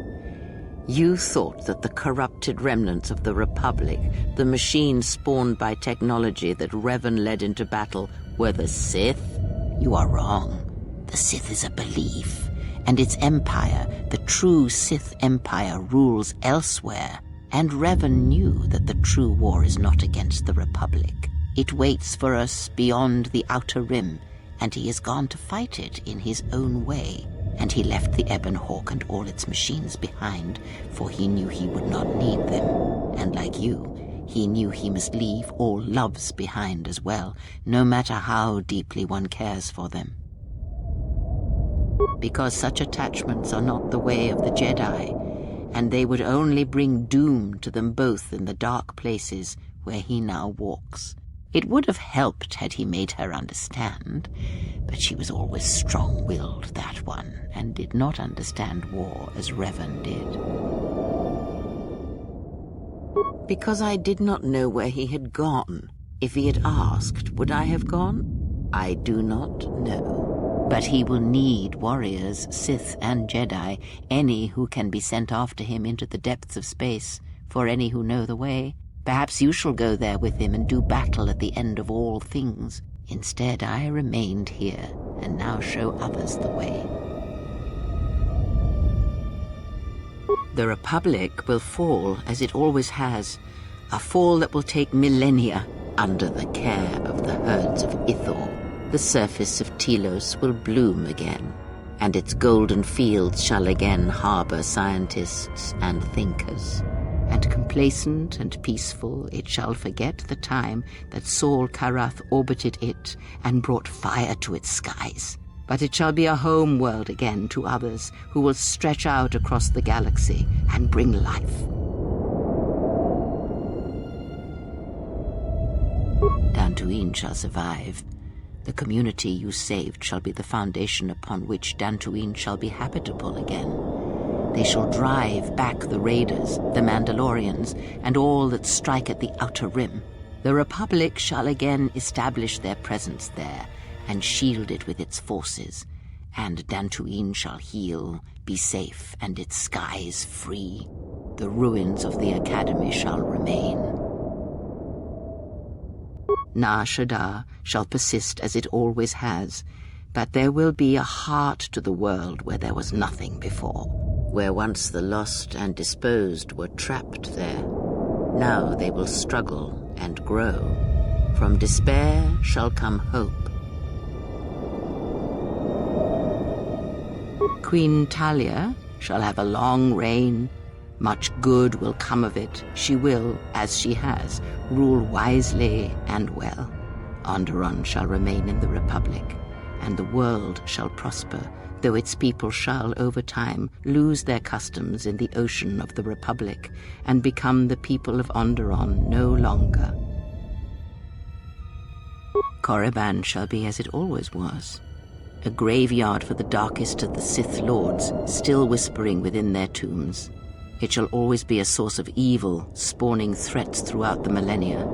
You thought that the corrupted remnants of the Republic, the machines spawned by technology that Revan led into battle, were the Sith? You are wrong. The Sith is a belief, and its empire, the true Sith Empire, rules elsewhere. And Revan knew that the true war is not against the Republic. It waits for us beyond the Outer Rim, and he has gone to fight it in his own way. And he left the Ebon Hawk and all its machines behind, for he knew he would not need them. And like you, he knew he must leave all loves behind as well, no matter how deeply one cares for them. Because such attachments are not the way of the Jedi, and they would only bring doom to them both in the dark places where he now walks. It would have helped had he made her understand, but she was always strong-willed, that one, and did not understand war as Revan did. Because I did not know where he had gone. If he had asked, would I have gone? I do not know. But he will need warriors, Sith and Jedi, any who can be sent after him into the depths of space, for any who know the way. Perhaps you shall go there with him and do battle at the end of all things. Instead, I remained here, and now show others the way. The Republic will fall, as it always has, a fall that will take millennia under the care of the herds of Ithor. the surface of Telos will bloom again, and its golden fields shall again harbor scientists and thinkers. And complacent and peaceful, it shall forget the time that Saul Karath orbited it and brought fire to its skies. But it shall be a home world again to others who will stretch out across the galaxy and bring life. Dantooine shall survive. The community you saved shall be the foundation upon which Dantooine shall be habitable again. They shall drive back the Raiders, the Mandalorians, and all that strike at the Outer Rim. The Republic shall again establish their presence there, and shield it with its forces, and Dantooine shall heal, be safe, and its skies free. The ruins of the Academy shall remain. Nar Shaddaa shall persist as it always has, but there will be a heart to the world where there was nothing before. Where once the lost and disposed were trapped there, now they will struggle and grow. From despair shall come hope. Queen Talia shall have a long reign. Much good will come of it. She will, as she has, rule wisely and well. Onderon shall remain in the Republic, and the world shall prosper, though its people shall, over time, lose their customs in the ocean of the Republic, and become the people of Onderon no longer. Korriban shall be as it always was, a graveyard for the darkest of the Sith Lords, still whispering within their tombs. It shall always be a source of evil, spawning threats throughout the millennia.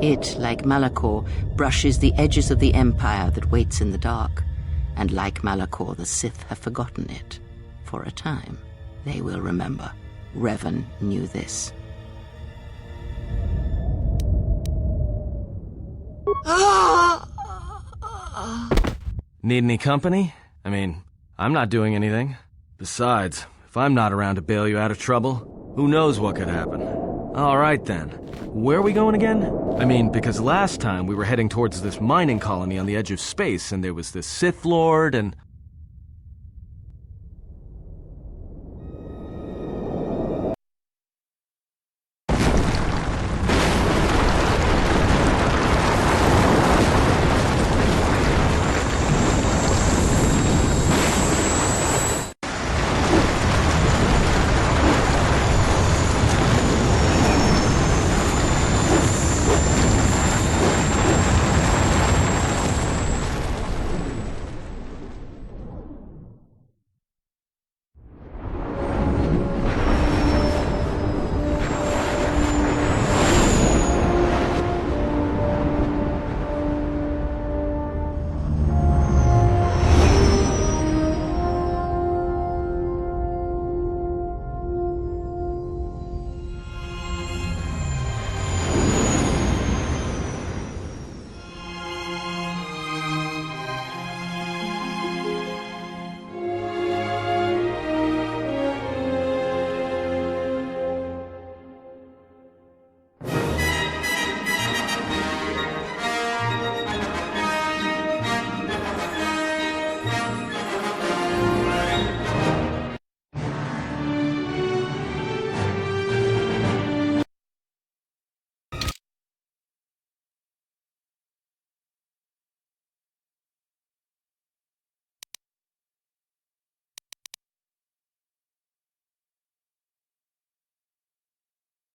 It, like Malachor, brushes the edges of the Empire that waits in the dark. And like Malachor, the Sith have forgotten it. For a time, they will remember. Revan knew this. Need any company? I mean, I'm not doing anything. Besides, if I'm not around to bail you out of trouble, who knows what could happen. All right then. Where are we going again? I mean, because last time we were heading towards this mining colony on the edge of space, and there was this Sith Lord, and...